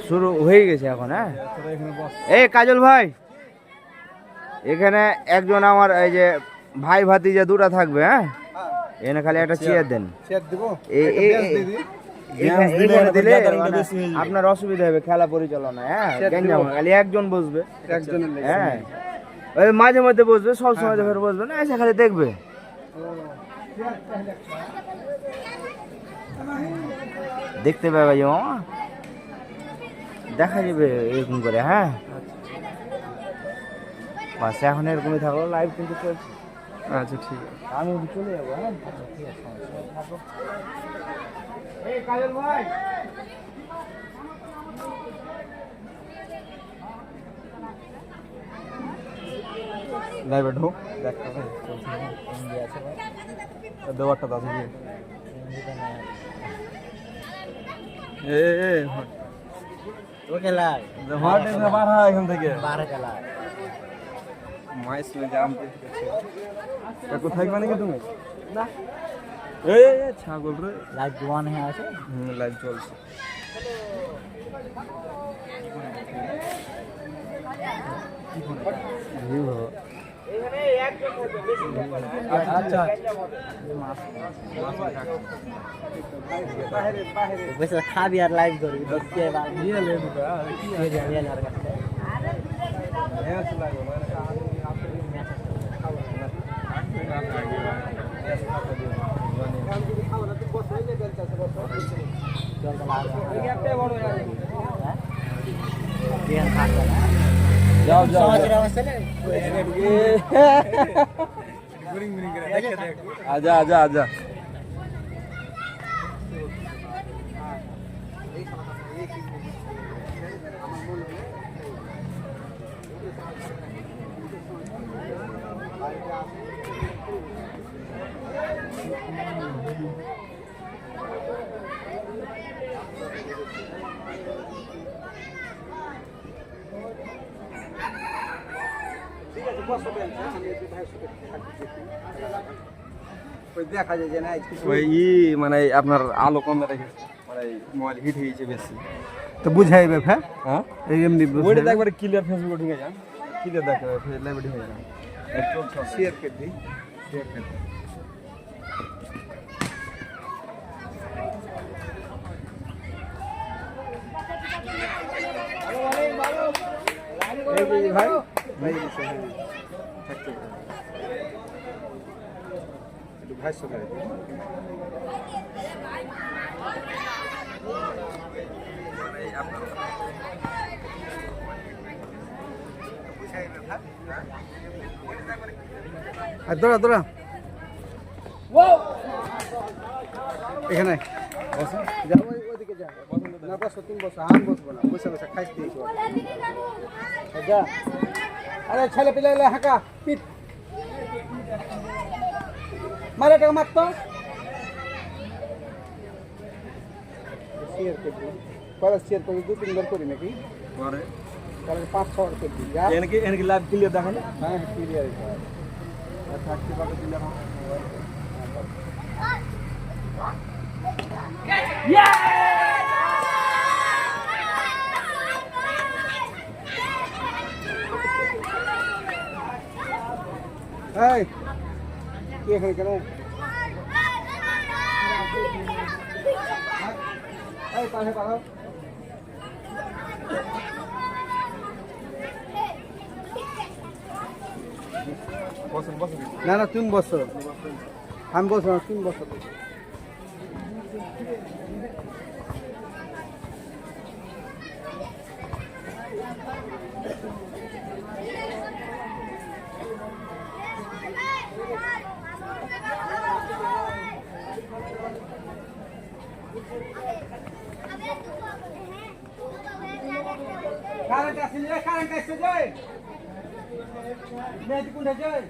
শুরু হয়ে গেছে এখন। হ্যাঁ এই কাজল ভাই, এখানে একজন আমার এই যে ভাই ভাতিজা দুটা থাকবে। হ্যাঁ এখানে খালি একটা চেয়ার দেন। এইখানে দিলে আপনার অসুবিধা হবে খেলা পরিচালনা। হ্যাঁ খালি একজন বসবে, হ্যাঁ ওই মাঝে মধ্যে বসবে, সব সময় ধরে বসবে না, এসে খালি দেখবে। দেখতে পাবে যে মামা, দেখা যাবে এরকম করে। হ্যাঁ বাস এখন এরকমই থাকলো, লাইভ কিন্তু চলছে। আচ্ছা ঠিক আছে, আমি চলে যাবো। হ্যাঁ ঠিক আছে, এই কাজল ভাই লাইভে ঢোক, দেখতে হবে দেওয়ারটা দাদু এখান থেকে কোথায় নাকি তুমি ছাগল রে লাইভ জোয়ান হয়ে আছে। লাইভ চলছে। আচ্ছা খাবি আর লাইভ করবি যাও যাও आजा आजा आजा দেখা যায় যে না ওই মানে আপনার আলো কমে রেখেছে, মানে মোবাইল হিট হয়েছে বেশি, তো বুঝাইবে। হ্যাঁ হ্যাঁ এমনি ওইটা একবার ক্লিয়ার ফেসবুকে ঢুকে যান, ক্লিয়ার দেখা লাইভে ঢুকে যান, শেয়ার করে দিই, শেয়ার করে দিই। ভাই ভাই ভাই সকালে দৌড়া দৌড়া এখানে ওইদিকে যা না, বসো তুমি বসো, আমি বসবো না, বসে বসে খাইতে দিয়েছো। আরে ছেলে পিলে হাঁকা পিট মারে টাকা মারতো শেয়ার করবি, পরে শেয়ার করবি 2-3 বার করি নাকি পরে তাহলে 5-6 বার করবি। এনকি লাইভ ক্লিয়ার দেখেন। হ্যাঁ ক্লিয়ার থাকতে পারে ক্লিয়ার এই কি এখানে কেন? এই পাশে পাঠাও। বসেন বসেন, না না তুমি বসো, আমি বসবো না, তুমি বসো। কারেন্ট আসলে কারেন্ট আসছে যায় মেয়েটি কোনটা যায়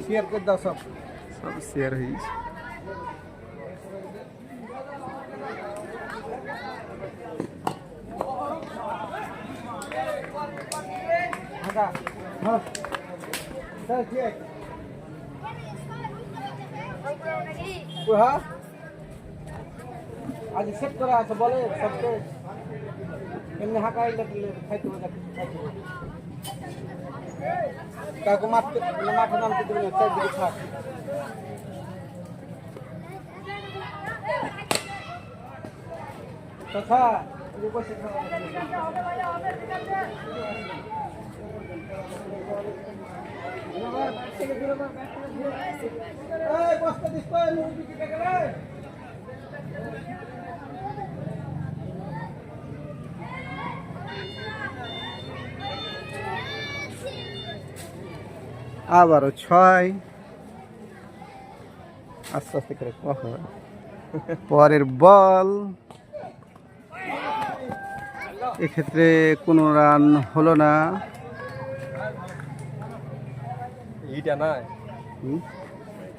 শেয়ার করে দাও সব সব শেয়ার হয়ে গেছে। আজ সেট করা আছে বলে সবকে এমনি হাঁকাই খাইতে কাকু মাঠে নামতে দেবে না চারদিকে থাক তথা বসে বস্তা দিস আবারও 6 আস্তে আস্তে করে পরের বল এক্ষেত্রে কোনো রান হলো না। এইটা নাই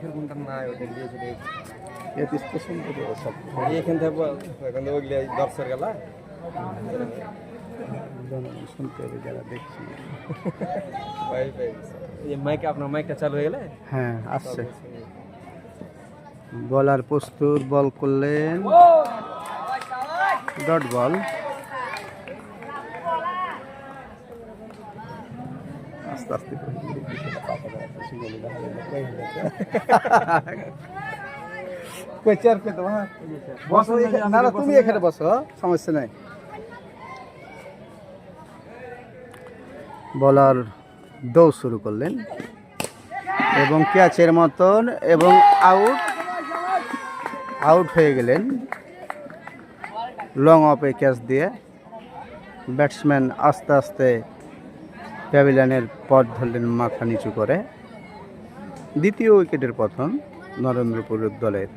এরকমটা নাই ওটা দিয়েছিল এতে স্টেশন থেকে সব এখান থেকে ওইগুলো দর্শক গেলা শুনতে হবে যারা দেখছি। এই মাইক আপনার মাইকটা চালু হয়ে গেলে হ্যাঁ আসছে, বলার প্রস্তুত, বল করলেন, ডট বল। আস্তে আস্তে চেয়ার পেতো, হ্যাঁ বসো, না না তুমি এখানে বসো, সমস্যা নাই। বলার দৌড় শুরু করলেন এবং ক্যাচের মতন এবং আউট হয়ে গেলেন লং অফে ক্যাচ দিয়ে। ব্যাটসম্যান আস্তে আস্তে প্যাভিলিয়নের পথ ধরলেন মাথা নিচু করে। দ্বিতীয় উইকেটের পতন নরেন্দ্রপুরের দলের।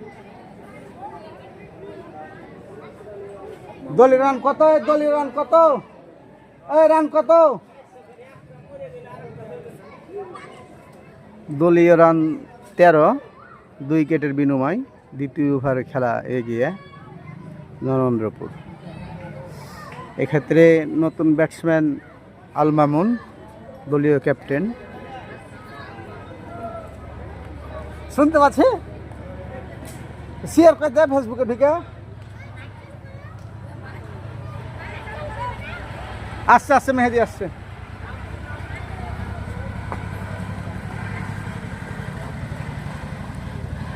দলীয় রান কত? দলীয় রান কত? রান কত? দলীয় রান 13, 2 উইকেটের বিনিময়। দ্বিতীয় ওভারে খেলা এগিয়ে নরেন্দ্রপুর। এক্ষেত্রে নতুন ব্যাটসম্যান আল মামুন, দলীয় ক্যাপ্টেন। শুনতে পাচ্ছি, শেয়ার করে দেয় ফেসবুকে ঢুকে। আসছে আসছে, মেহেদি আসছে।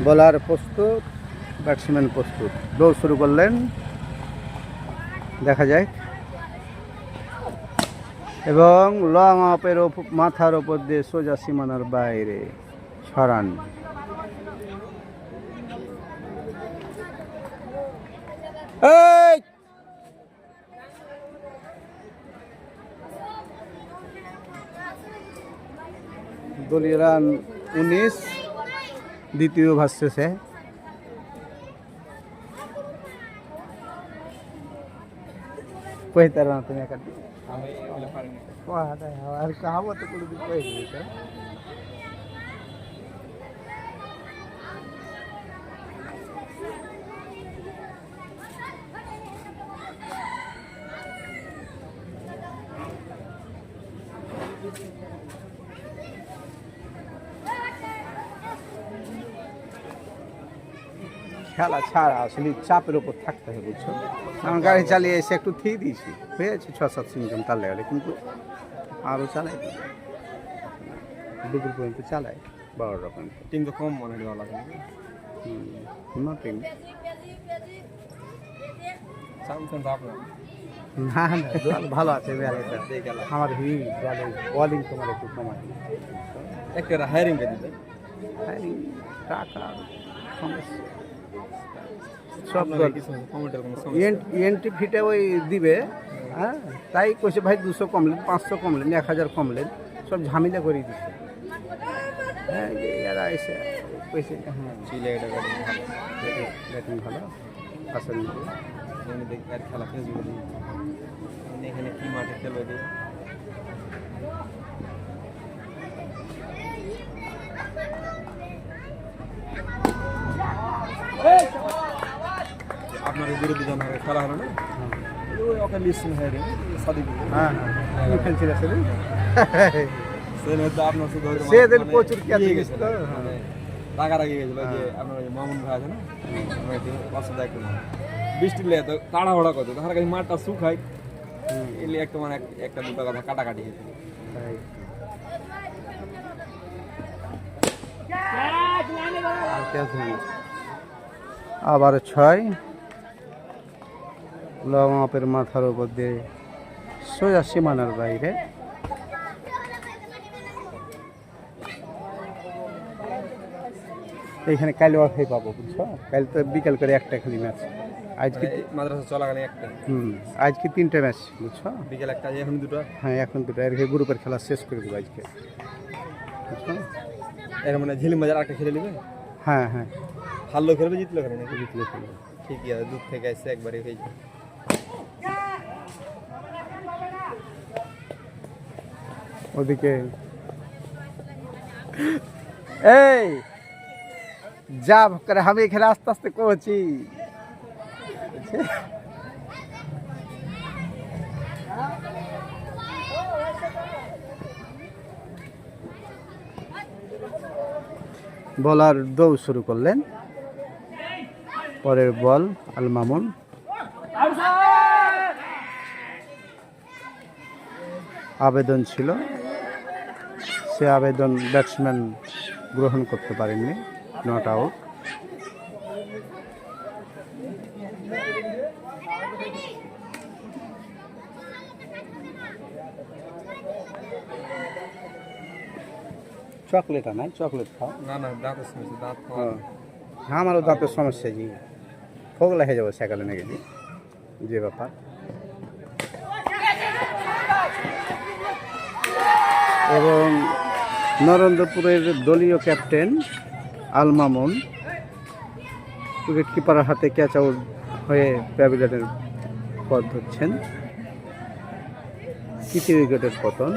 বোলার প্রস্তুত, ব্যাটসম্যান প্রস্তুত, দৌড় শুরু করলেন। দেখা যায় এবং লং অফের মাথার ওপর দিয়ে সোজা সীমানার বাইরে ছড়ান। দলীয় রান 19, দ্বিতীয় ভাসছে। কইতে না তুমি একা আমি ওগুলো পারিনি। আর কাহাবো তো কোনো দিন কই দিতে। খেলা ছাড়া আসলে চাপের উপর থাকতে হবে, বুঝছো। আমার গাড়ি চালিয়ে এসে একটু থিয়ে দিয়েছি, হয়েছে 6-7 ইনকাম তার লেগে, কিন্তু আরও চালাই দুপুর পর্যন্ত চালাই 12টা পর্যন্ত। টিম তো কম মনে হয় লাগে নটিং স্যামসাং তো আপনার না না, দল ভালো আছে আমার বলিং তোমার একটু কমাই একটা হায়ারিং কে দিতে টাকা সমস্যা সব আপনার দল কিছু কমেন্টের কোনো সমস্যা এন্ট্রি ফিটে ওই দিবে, হ্যাঁ তাই কইছে ভাই 200 কমলেন, 500 কমলেন, 1000 কমলেন, সব ঝামেলা করে দিচ্ছে। হ্যাঁ এরা এসে কইছে হ্যাঁ চিলে এটা করে ভালো ব্যাটিং ভালো আসলে আমি দেখি আর খেলা ফেসবুকে এখানে কি মাঠে খেলবে দেখি আপনার বিরুদ্ধে জানার খেলা হলো না ওই ওকে লিস্ট হয়ে গেল সাদিক হ্যাঁ হ্যাঁ খেলছিল আসলে সেন হয়তো আপনার শুধু সেদিন প্রচুর খেতে গেছিল, রাগারাগি গেছিল যে আপনার ওই মামুন ভাই আছে না পাঁচশো একটু বৃষ্টি লে তো তাড়াহুড়া করতো তার কাছে মাঠটা শুকায় এলে একটা মানে একটা দুটো কথা কাটাকাটি গেছে আবার 6 লং অফের মাথার উপর দিয়ে সোজা সীমানার বাইরে। এইখানে কাল অফাই পাবো, বুঝছো। কাল তো বিকাল করে একটা খালি ম্যাচ, আজকে মাদ্রাসা চলাকালীন একটা আজকে 3টে ম্যাচ, বুঝছো। বিকেল একটা এখন দুটো হ্যাঁ এখন দুটো, এর গ্রুপের খেলা শেষ করে দেবো আজকে, বুঝছো। এর মানে ঝিলিম বাজার একটা খেলে নেবে, হ্যাঁ হ্যাঁ হারলেও খেলবে জিতলেও খেলে নাকি জিতলে খেলবে। ঠিকই আছে, দূর থেকে আসছে একবারে হয়ে যায়। ওদিকে এই যা করে আমি এখানে আস্তে আস্তে করছি, বলার দৌড় শুরু করলেন। পরের বল আল মামুন, আবেদন ছিল, সে আবেদন ব্যাটসম্যান গ্রহণ করতে পারেননি, নট আউট। চকলেট নাই, চকলেট খাও। না না দাঁতের সমস্যা, দাঁত হ্যাঁ আমারও দাঁতের সমস্যা, জি ফোগলা হয়ে যাবো সেকালে না গেলে, যে ব্যাপার। এবং নরেন্দ্রপুরের দলীয় ক্যাপ্টেন আল মামুন উইকেট কিপারের হাতে ক্যাচ আউট হয়ে প্যাভিলিয়নের পথ ধরছেন। 3য় উইকেটের পতন।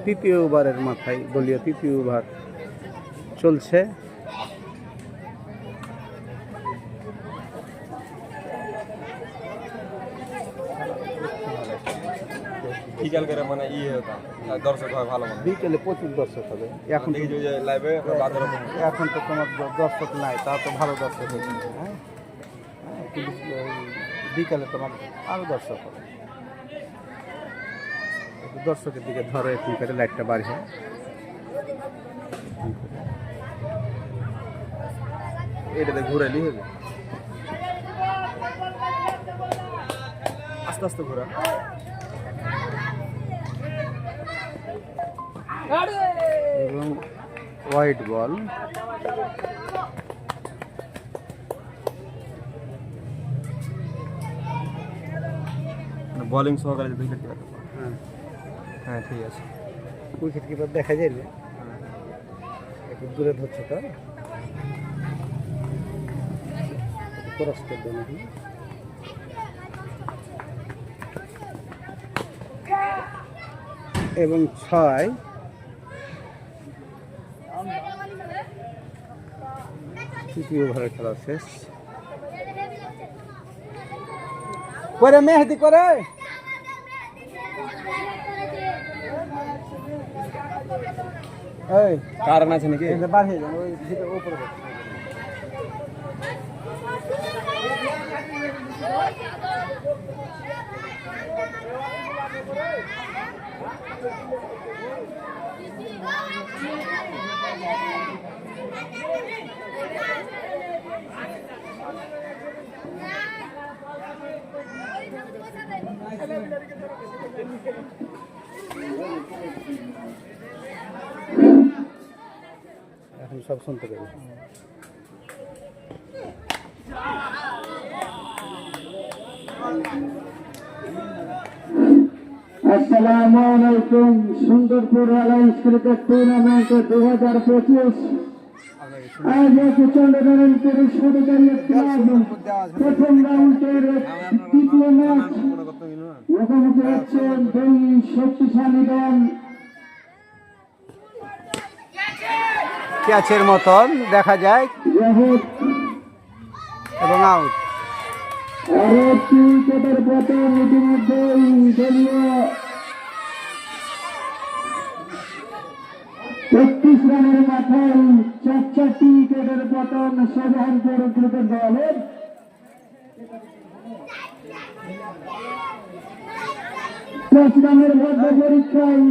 3য় ওভারের মাথায় দলীয় 3য় ওভার চলছে। বিকাল করে মানে হতাম দর্শক হয় ভালো মানে বিকেলে প্রচুর দর্শক হবে। এখন দেখি যে লাইভে এখন তো তোমার দর্শক নাই, তা তো ভালো দর্শক হয়েছে, হ্যাঁ কিন্তু বিকালে তোমার আরও দর্শক হবে। দর্শকের দিকে ধরো একটু করে লাইটটা বাড়িয়ে, এটাতে ঘুরালি হবে আস্তে আস্তে ঘোরা। এবং হোয়াইট বল। বোলিং সহকারে যদি উইকেট কিপার, হ্যাঁ হ্যাঁ ঠিক আছে। উইকেট কিপার দেখা যায় না, একটু দূরে ধরছে তো, ক্রস করবে নাকি। এবং 6 তৃতীয় ওভারের খেলা শেষ করে মেহেদি করে এই কারণ আছে নাকি এটা বার হয়ে যাবে ওই ভিতরে উপরে বসে। এখন সব শুনতে পারি। আসসালামু আলাইকুম। সুন্দরপুর অ্যালায়েন্স ক্রিকেট টুর্নামেন্ট 2025 আয়োজক চন্দ্রনারায়ণপুর সরকারি ক্লাব প্রথম রাউন্ডের তৃতীয় ম্যাচ মুখোমুখি হচ্ছে দুই শক্তিশালী দল। ক্যাচের মতন দেখা যায় রাহুল এবং আউট। আরো একটি উইকেটের পতন ইতিমধ্যেই দলীয় 31 রানের মাথায় 4টি উইকেটের পতন শাহজাহানপুর ক্রিকেট দলের। রানের মধ্যে পরীক্ষায়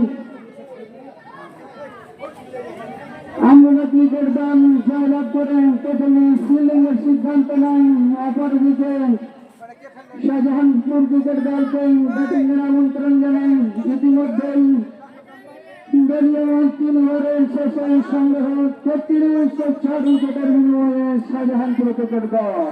আমরা ক্রিকেট দল জয়লাভ করে প্রথমে ফিল্ডিং এর সিদ্ধান্ত নেন, অপরদিকে শাহজাহানপুর ক্রিকেট দলকে ব্যাটিং এর আমন্ত্রণ জানান। ইতিমধ্যেই দলীয় 3 ওভারের শেষে সংগ্রহ 33 উইকেটের বিনিময়ে শাহজাহানপুর ক্রিকেট দল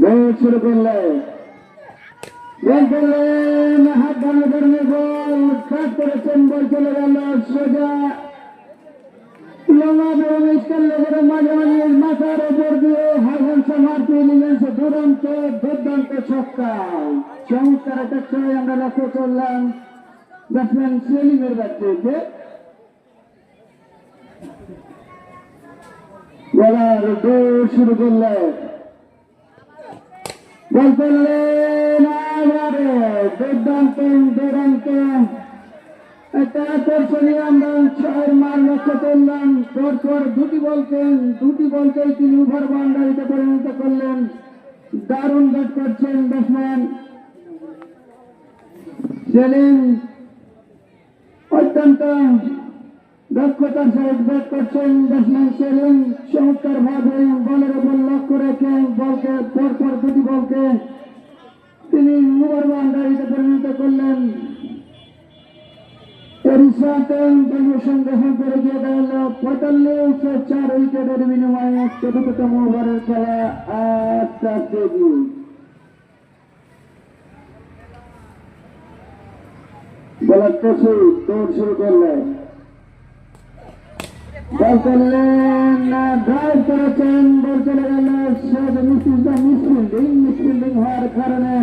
ব্যাট শুরু করলেন। হাত ভাঙা ধরনের বল কাট করেছেন, বল চলে গেল সোজা লম্বা এবং স্কেল লেগের মাঝামাঝি মাথার উপর দিয়ে হাসান সামারকে নিলেন দুর্দান্ত ছক্কা। চমৎকার একটা ছয় আমরা লক্ষ্য করলাম ব্যাটসম্যান সেলিমের ব্যাট থেকে। বলার দৌড় শুরু করলেন, বল করলেন দুর্দান্ত একটা আকর্ষণীয় আমরা 6 মান লক্ষ্য করলাম। পরপর দুটি বলকে তিনি ওভার বাউন্ডারিতে পরিণত করলেন। দারুণ ব্যাট করছেন ব্যাটসম্যান সেলিম, অত্যন্ত দক্ষতার সহিত ব্যাট করছেন ব্যাটসম্যান সেলিম। চমৎকার ভাবে বলের উপর লক্ষ্য রেখে বলকে পরপর দুটি বলকে তিনি ওভার বাউন্ডারিতে পরিণত করলেন। এরই সাথে দলীয় সংগ্রহ করে গিয়ে গেল 45-4 উইকেটের বিনিময়ে চতুর্থতম ওভারের খেলা আস্তে আস্তে এগিয়ে। বলার দৌড় শুরু করলেন, বল করলেন না, ড্রাইভ করেছেন, বল চলে গেল মিসফিল্ডিং হওয়ার কারণে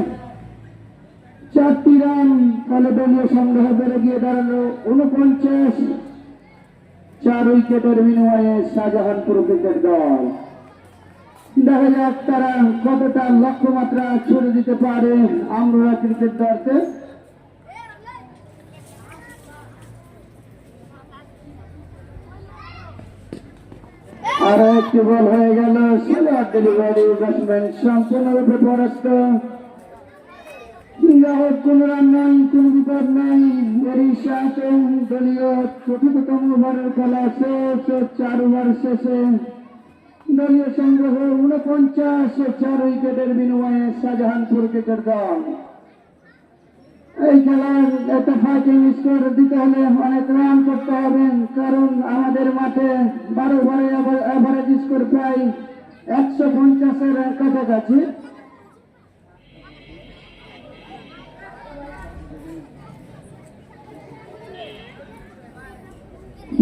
4টি রান। ফলে দলীয় সংগ্রহ বেড়ে গিয়ে দাঁড়ালো 49-4 উইকেটের বিনিময়ে শাহজাহানপুর ক্রিকেট দল। দেখা যাক তারা কতটা লক্ষ্যমাত্রা ছুড়ে দিতে পারে আমরা ক্রিকেট দলকে। আরো একটি বল হয়ে গেল, সিলভার ডেলিভারি, ব্যাটসম্যান সম্পূর্ণরূপে পরাস্ত। কোন রান নাই, কোন বিপদ নাই। এরই সাথে দলীয় চতুর্থতম ওভারের খেলা শেষ। 4 ওভার শেষে দলীয় সংগ্রহ 49-4 উইকেটের বিনিময়ে শাহজাহানপুর ক্রিকেট দল। এই খেলার একটা ফাইটিং স্কোর দিতে হলে অনেক রান করতে হবে, কারণ আমাদের মাঠে 12 ওভারে অ্যাভারেজ স্কোর প্রায় 150-এর কাছাকাছি।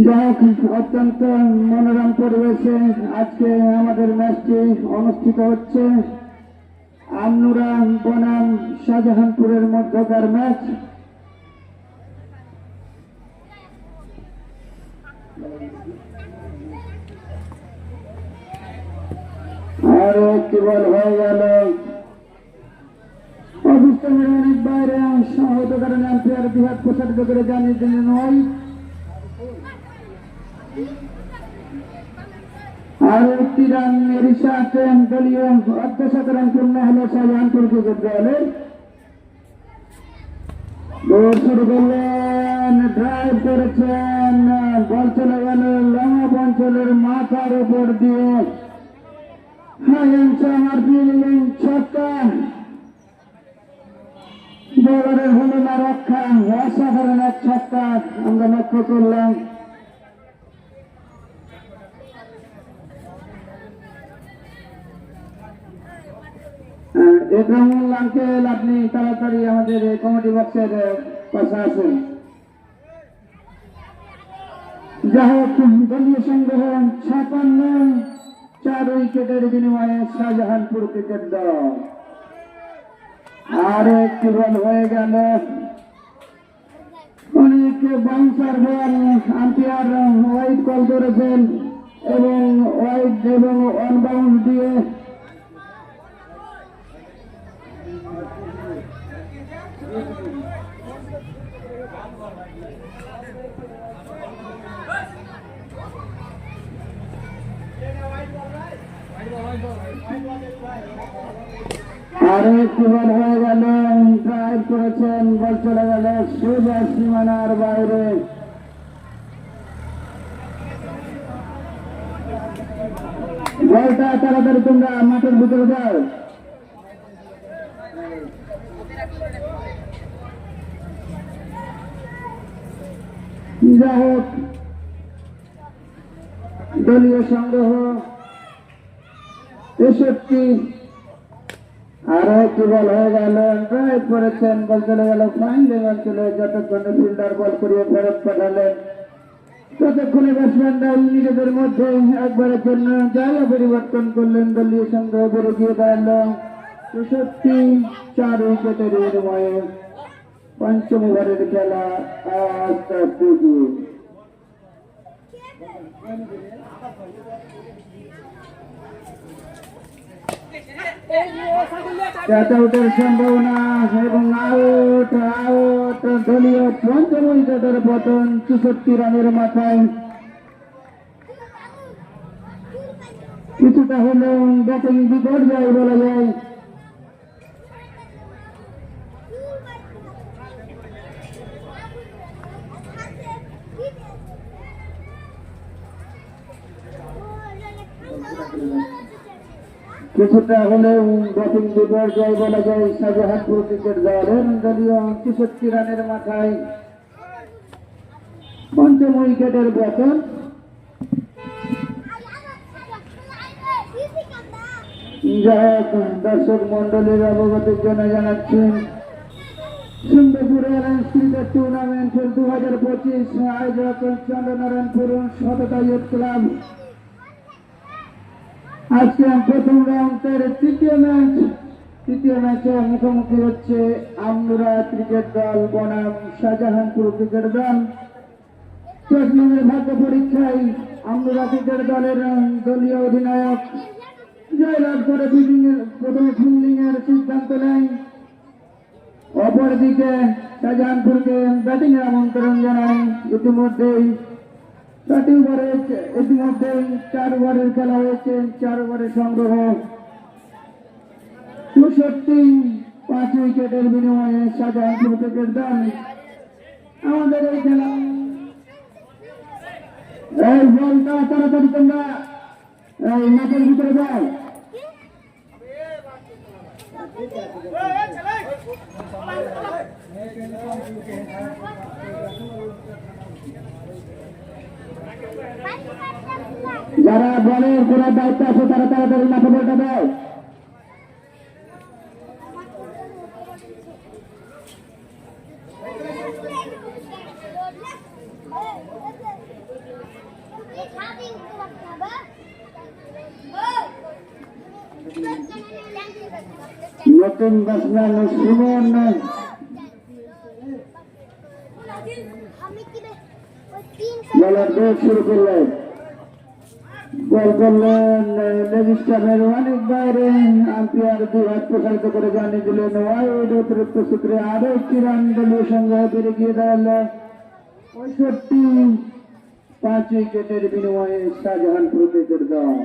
যাই হোক, অত্যন্ত মনোরম পরিবেশে আজকে আমাদের ম্যাচটি অনুষ্ঠিত হচ্ছে। আমনুরা বনাম শাহজাহানপুরের মধ্যকার ম্যাচ। আর একটি বল হয়ে গেল, সিস্টেমের অনেক বাইরে সংহত কারণে আম্পায়ার বিভাগ প্রসারিত করে জানিয়ে দিলেন ওই আর একটি রান রিশাদ দলীয় অর্ধশত রান পূর্ণ হল শাহজাহানপুর ক্রিকেট দলের। দৌড় শুরু করলেন, ড্রাইভ করেছেন, বল চলে গেল লম্বা অঞ্চলের মাথার উপর দিয়ে। আমার ফিল্ডিং ছক্কা, বোলারের হলো না রক্ষা, অসাধারণ এক ছক্কা আমরা লক্ষ্য করলাম। একরামুল আঙ্কেল, আপনি তাড়াতাড়ি আমাদের কমিটি বক্সের পাশে আসেন। যাই হোক, দলীয় সংগ্রহ 56, 4 উইকেটের বিনিময়ে শাহজাহানপুর ক্রিকেট দল। আর একটি বল হয়ে গেল, অনেক bouncer ball, umpire wide call করেছেন এবং ওয়াইড এবং অন বাউন্স দিয়ে আরো একটি বল হয়ে গেল, ড্রাইভ করেছেন, বল চলে গেল সোজা সীমানার বাইরে। বলটা তাড়াতাড়ি তোমরা মাঠের ভিতরে যাও। যাই হোক, দলীয় সংগ্রহ 63, আরো একটি বল হয়ে গেল, ড্রাইভ করেছেন, বল চলে গেল ফাইন লেভেল চলে। যতক্ষণে ফিল্ডার বল করিয়ে ফেরত পাঠালেন, ততক্ষণে ব্যাটসম্যানরা নিজেদের মধ্যে একবারের জন্য জায়গা পরিবর্তন করলেন। দলীয় সংগ্রহ বেড়ে গিয়ে দাঁড়ালো 64, 4 উইকেটের বিনিময়ে পঞ্চম ওভারের খেলা আস্তে আস্তে এগিয়ে। ক্যাচ আউটের সম্ভাবনা এবং আউট আউট। দলীয় পঞ্চম উইকেটের পতন 64 রানের মাথায়। কিছুটা হলেও ব্যাটিং বিপর্যয় বলা যায়। কিছুটা হলেও ব্যাটিং বিপর্যয় বলা যায় শাহজাহানপুর ক্রিকেট দলের। দলীয় 64 রানের মাথায় পঞ্চম উইকেটের পতন। যাই হোক, দর্শক মন্ডলীর অবগতির জন্য জানাচ্ছেন সিংহপুরের ক্রিকেট টুর্নামেন্টের 2025 আয়োজক চন্দ্রনারায়ণপুর সততা ইয়ুথ ক্লাব আজকে প্রথম রাউন্ডের তৃতীয় ম্যাচে মুখোমুখি হচ্ছে আমনুরা ক্রিকেট দল বনাম শাহজাহানপুর ক্রিকেট দল। প্রথমের ভাগ্য পরীক্ষায় আমনুরা ক্রিকেট দলের দলীয় অধিনায়ক জয়লাভ করে প্রথমে ফিল্ডিং এর সিদ্ধান্ত নেয়। অপরদিকে শাহজাহানপুরকে ব্যাটিং এর আমন্ত্রণ জানায়। ইতিমধ্যেই 4 ওভারের খেলা হয়েছে, 4 ওভারের সংগ্রহ 64, 5 উইকেটের বিনিময়ে শাহজাহানপুর ক্রিকেট দল। আমাদের এই খেলা, এই বলটা তাড়াতাড়ি তোমরা এই মাঠের ভিতরে যাও। যারা বলের কোনো দায়িত্ব আছে তারা তাড়াতাড়ি মাঠে বলটা দেয়। নতুন ব্যাটসম্যান সুমন বলার দৌড় শুরু করলেন। বল করলেন লেগ স্টাম্পের অনেক বাইরে, আম্পায়ার 2 হাত প্রসারিত করে জানিয়ে দিলেন ওয়াইড। অতিরিক্ত সূত্রে আরো একটি রান দলীয় সংগ্রহ করে গিয়ে দাঁড়ালো 65। 5 উইকেটের বিনিময়ে শাহজাহানপুর ক্রিকেট দল।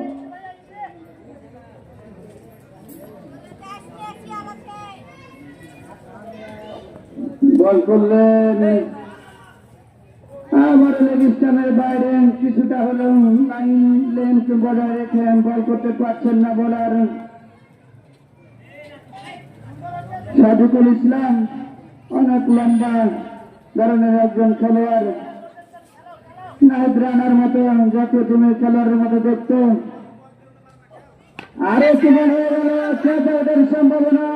বল করলেন আবার লেগ স্টাম্পের বাইরে, কিছুটা হলেও লাইন লেন্থ বজায় রেখে বল করতে পারছেন না বোলার সাদিকুল ইসলাম। অনেক লম্বা ধরনের একজন খেলোয়াড়, নাহিদ রানার মতো জাতীয় টিমের খেলোয়াড়ের মতো দেখতে। আরো কি বল হয়ে গেল, ক্যাচআউটের সম্ভাবনা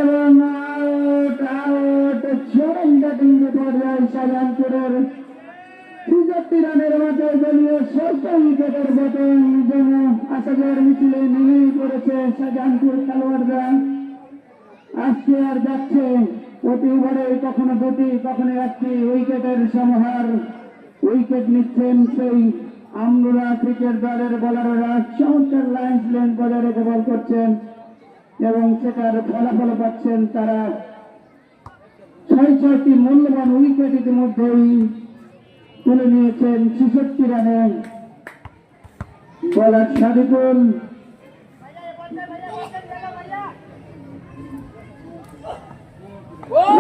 এবং আউট। আউট, চরম ব্যাটিং পর্যায়ে শাহজাহানপুরের 63 রানের মাথায় দলীয় 6টা উইকেটের পতন। যেন আশাজের মিছিলে নেমেই পড়েছে শাহজাহানপুর খেলোয়াড়রা। আসছে আর যাচ্ছে, প্রতি ওভারে কখনো 2টি কখনো 1টি উইকেটের সমাহার। উইকেট নিচ্ছেন সেই আমরুলা ক্রিকেট দলের বোলাররা। চমৎকার লাইন লেন্থ বজায় রেখে বল করছেন এবং সেটার ফলাফল পাচ্ছেন তারা। 6টি মূল্যবান উইকেট ইতিমধ্যেই তুলে নিয়েছেন 66 রানে বোলার সাদিকুল।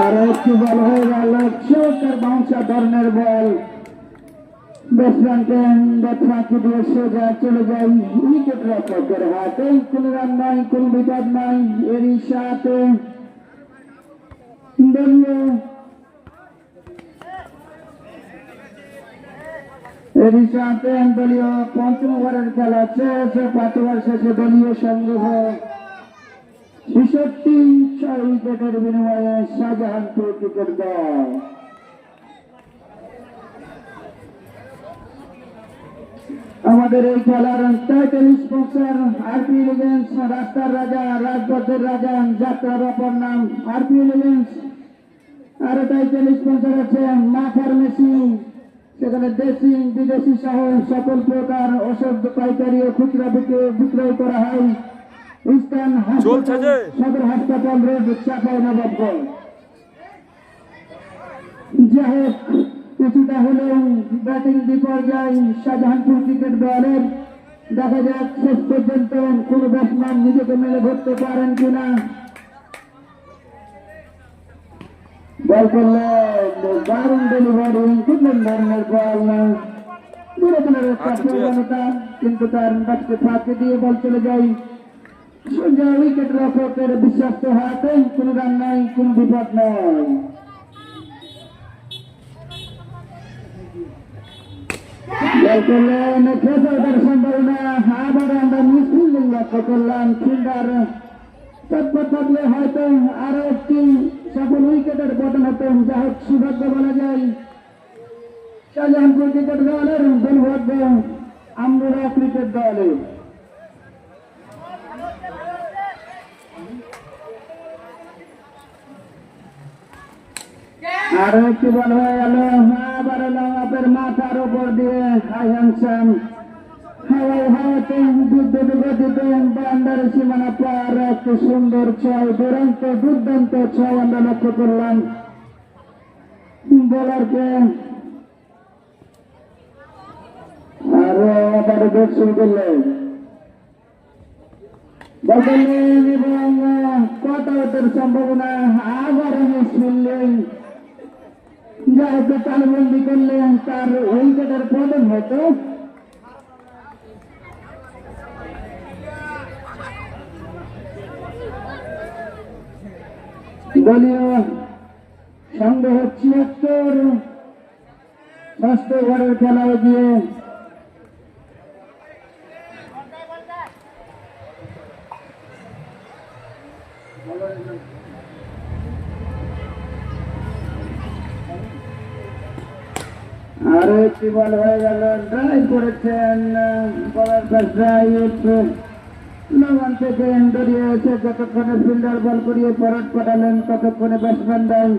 আর একটি বল হয়ে গেল, চমৎকার বাউন্সার ধরনের বল। ব্যাটসম্যানকে ফাঁকি দিয়ে সোজা চলে যায় উইকেট রক্ষকের হাতে। কোন রান নাই, কোন বিপদ নাই। এরই সাথে দলীয় পঞ্চম ওভারের খেলা শেষ। 5 ওভার শেষে দলীয় সংগ্রহ 66 উইকেটের বিনিময়ে শাহজাহানপুর ক্রিকেট দল। আমাদের এই খেলার টাইটেল স্পন্সর আরপি এলিগেন্স, রাস্তার রাজা, রাজপথের রাজা, যাত্রার অপর নাম আরপি এলিগেন্স। আর টাইটেল স্পন্সর আছে মা ফার্মেসি, সেখানে দেশি বিদেশি সহ সকল প্রকার ওষুধ পাইকারি ও খুচরা বিক্রয় করা হয়। ইস্টার্ন হাসপাতাল, সদর হাসপাতাল রোড, চাঁপাইনবাবগঞ্জ। যাই হোক, কিছুটা হলেও ব্যাটিং বিপর্যয় শাহজাহানপুর ক্রিকেট দলের। দেখা যাক শেষ পর্যন্ত কোন ব্যাটসম্যান নিজেকে মেলে ধরতে পারেন কিনা। বল করলে দারুণ ডেলিভারি, খুবই ধরনের বল না, কিন্তু তার ব্যাটকে ফাঁকি দিয়ে বল চলে যায় সোজা উইকেট রক্ষকের বিশ্বাস্ত হাতে। কোন রান নাই, কোন বিপদ নয়। বল করলেন, খেসার সম্ভাবনা। আবার আমরা মিসফিল্ডিং লক্ষ্য করলাম। ফিল্ডার তৎপর থাকলে হয়তো আরো একটি সফল উইকেটের পতন হতো। যা হোক, সৌভাগ্য বলা যায় শাহজাহানপুর ক্রিকেট দলের, দুর্ভাগ্য আমরুলা ক্রিকেট দলের। আরো একটি বল হয়ে গেল, আবার লাভের মাথার উপর দিয়ে হাইহানসাম হাওয়ায় হাওয়াতে বিদ্যুৎ গতিতে বাউন্ডারি সীমানা পার। একটি সুন্দর ছয়, দুর্দান্ত ছয় আমরা লক্ষ্য করলাম বোলারকে। আরো আবার ব্যাট শুরু করলেন, বদলেন এবং কট আউটের সম্ভাবনা। আবার মিস ফিল্ডিং, যাকে তালবন্দি করলেন তার উইকেটের পতন হতো। দলীয় সংগ্রহ 76, 6ষ্ঠ ওভারের খেলায় গিয়ে আরো একটি বল হয়ে গেল, ড্রাইভ করেছেন বলার ড্রাইভ লগান থেকে দড়িয়ে এসে যতক্ষণে ফিল্ডার বল করিয়ে পরট পাঠালেন ততক্ষণে ব্যাটসম্যানরাই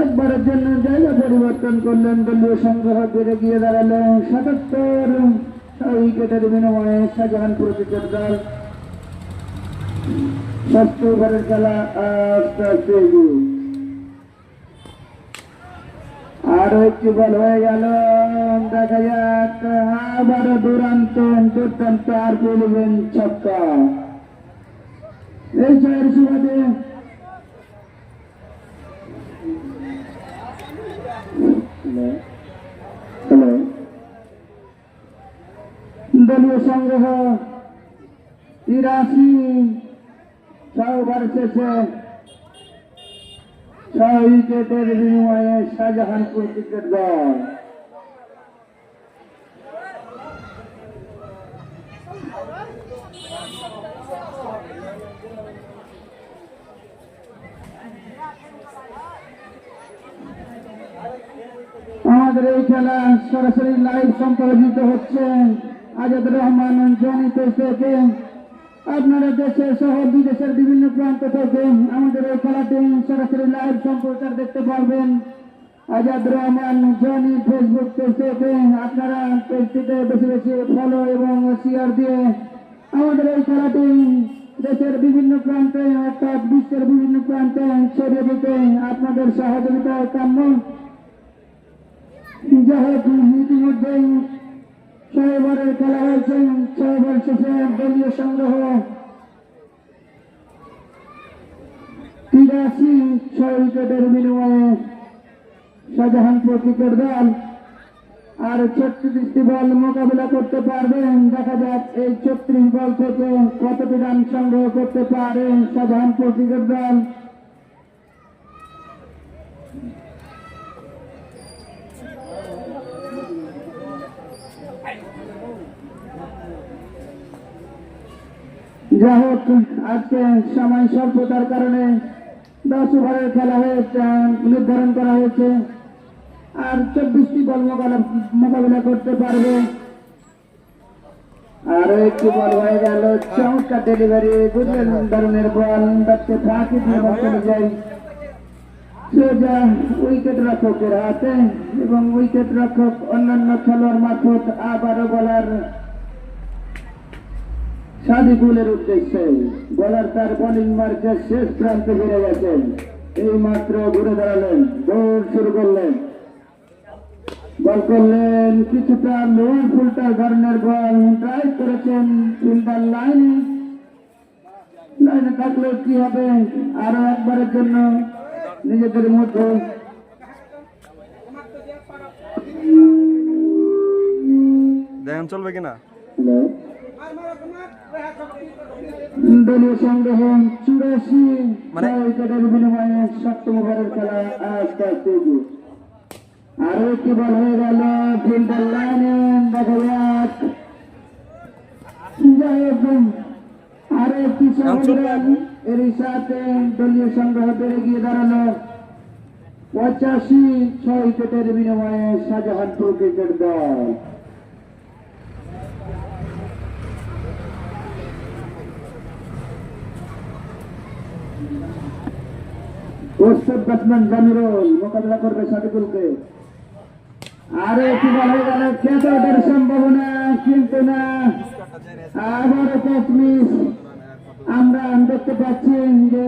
একবারের জন্য জায়গা পরিবর্তন করলেন। দলীয় সংগ্রহ বেড়ে গিয়ে দাঁড়ালো 77। উইকেটের বিনিময়ে শাহজাহানপুর ক্রিকেট দল ষষ্ঠ ওভারের খেলা আস্তে আস্তে এগিয়ে। আরো একটি বল হয়ে গেল, দেখা যাক আবারও দুর্দান্ত আর পেলেন ছক্কা। এই জয়ের সুবাদে দলীয় সংগ্রহ 83, 6 ওভার শেষে 6 উইকেটের বিনিময়ে শাহজাহানপুর ক্রিকেট দল আমাদের এই খেলা সরাসরি লাইভ সম্প্রচারিত হচ্ছে আজাদুর রহমান জনি থেকে। আপনারা দেশের সহ বিদেশের বিভিন্ন প্রান্ত থেকে আমাদের এই খেলাটি সরাসরি লাইভ সম্প্রচার দেখতে পারবেন আজাদুর রহমান জনি ফেসবুক থেকে। আপনারা পেজটিতে বেশি বেশি ফলো এবং শেয়ার দিয়ে আমাদের এই খেলাটি দেশের বিভিন্ন প্রান্তে অর্থাৎ বিশ্বের বিভিন্ন প্রান্তে ছড়িয়ে দিতে আপনাদের সহযোগিতা কাম্য। যাই হোক, ইতিমধ্যেই 6 ওভারের খেলা হয়েছে। 6 ওভার শেষে দলীয় সংগ্রহ 83, 6 উইকেটের বিনিময়ে শাহজাহানপুর ক্রিকেট দল আর 36টি বল মোকাবিলা করতে পারবেন। দেখা যাক এই 36 বল থেকে কতটি রান সংগ্রহ করতে পারে শাহজাহানপুর ক্রিকেট দল। যাই হোক, আজকে সময় স্বল্পতার কারণে 10 ওভারের খেলা নির্ধারণ করা হয়েছে আর 24টি বল মোকাবিলা করতে পারবে। আর একটি বল হয়ে গেল, চমৎকার ডেলিভারি, বুঝলেন ধরনের বল ব্যাটকে ফাঁকি দিয়ে চলে যায় সোজা উইকেট রক্ষকের হাতে এবং উইকেট রক্ষক অন্যান্য খেলোয়াড় মারফত আবারও বলার সাদিকুলের উদ্দেশ্যে। বলার তার বোলিং মার্কের শেষ প্রান্তে ফিরে গেছেন, এই মাত্র ঘুরে দাঁড়ালেন, দৌড় শুরু করলেন, বল করলেন কিছুটা লোয়ার ফুলটা ধরনের বল ড্রাইভ করেছেন ফিল্ডার লাইনে থাকলে কি হবে, আরো একবারের জন্য নিজেদের মধ্যে দেখেন চলবে কিনা। দলীয় সংগ্রহ 84, উইকেটের বিনিময়ে 7ম ওভারের খেলা আস্তে আস্তে এগিয়ে। আরো একটি বল হয়ে গেল ফিল্ডার লাইনে, দেখা যাক আরো একটি সংগ্রহ, এরই সাথে দলীয় সংগ্রহ বেড়ে গিয়ে দাঁড়ালো 85, 6 উইকেটের বিনিময়ে শাহজাহানপুর ক্রিকেট দল। প্রস্তুত ব্যাটসম্যান জামিরুল মোকাবিলা করবে সাদিকুলকে। আরো একটি বল হয়ে গেল, খেতে ওঠার সম্ভাবনা কিন্তু না, আবারও ক্যাচ মিস। আমরা দেখতে পাচ্ছি যে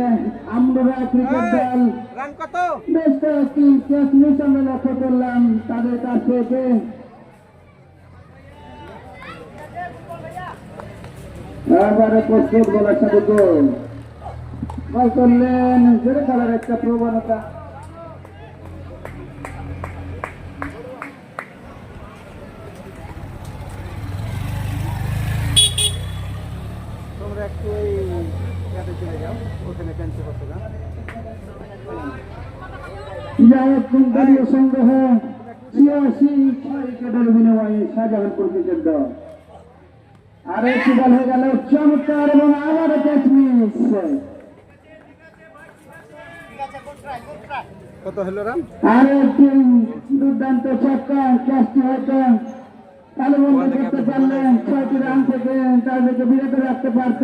আমরা ক্রিকেট দল বেশ কয়েকটি ক্যাচ মিস আমরা লক্ষ্য করলাম তাদের কাছ থেকে। আবারও প্রস্তুত বলার সাদিকুল বল করলেন, জোরে খেলার একটা প্রবণতা। তোমরা একটু চলে যাও, ওখানে ক্যান্সেল করতে না। যাই হোক, দলীয় সংগ্রহ 86, 6 উইকেটের বিনিময়ে শাহজাহানপুর ক্রিকেট দল। আরো একটি বল হয়ে গেল, চমৎকার এবং আবারও ক্যাচ মিস। কত হলো রান? আর একটি দুর্দান্ত ছক্কা, ক্যাচটি হয়তো তালুবন্ধ করতে পারলে 6টি রান থেকে তাদেরকে বিরত রাখতে পারত।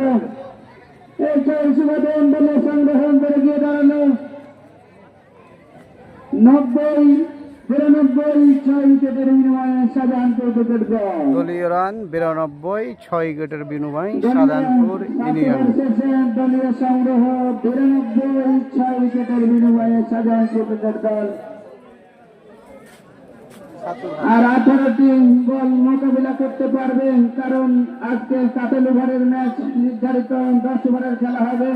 এই 6 সুবাদে দলীয় সংগ্রহ বেড়ে গিয়ে দাঁড়ালো 90, 92 6 উইকেটের বিনিময়ে শাহজাহানপুর ক্রিকেট দল। দলীয় রান 92, 6 উইকেটের বিনিময়ে শাহজাহানপুর ইউনিয়ন। দলীয় সংগ্রহ 92 6 উইকেটের বিনিময়ে শাহজাহানপুর ক্রিকেট দল। আর 18টি বল মোকাবিলা করতে পারবেন, কারণ আজকে 7 ওভারের ম্যাচ নির্ধারিত, 10 ওভারের খেলা হবে।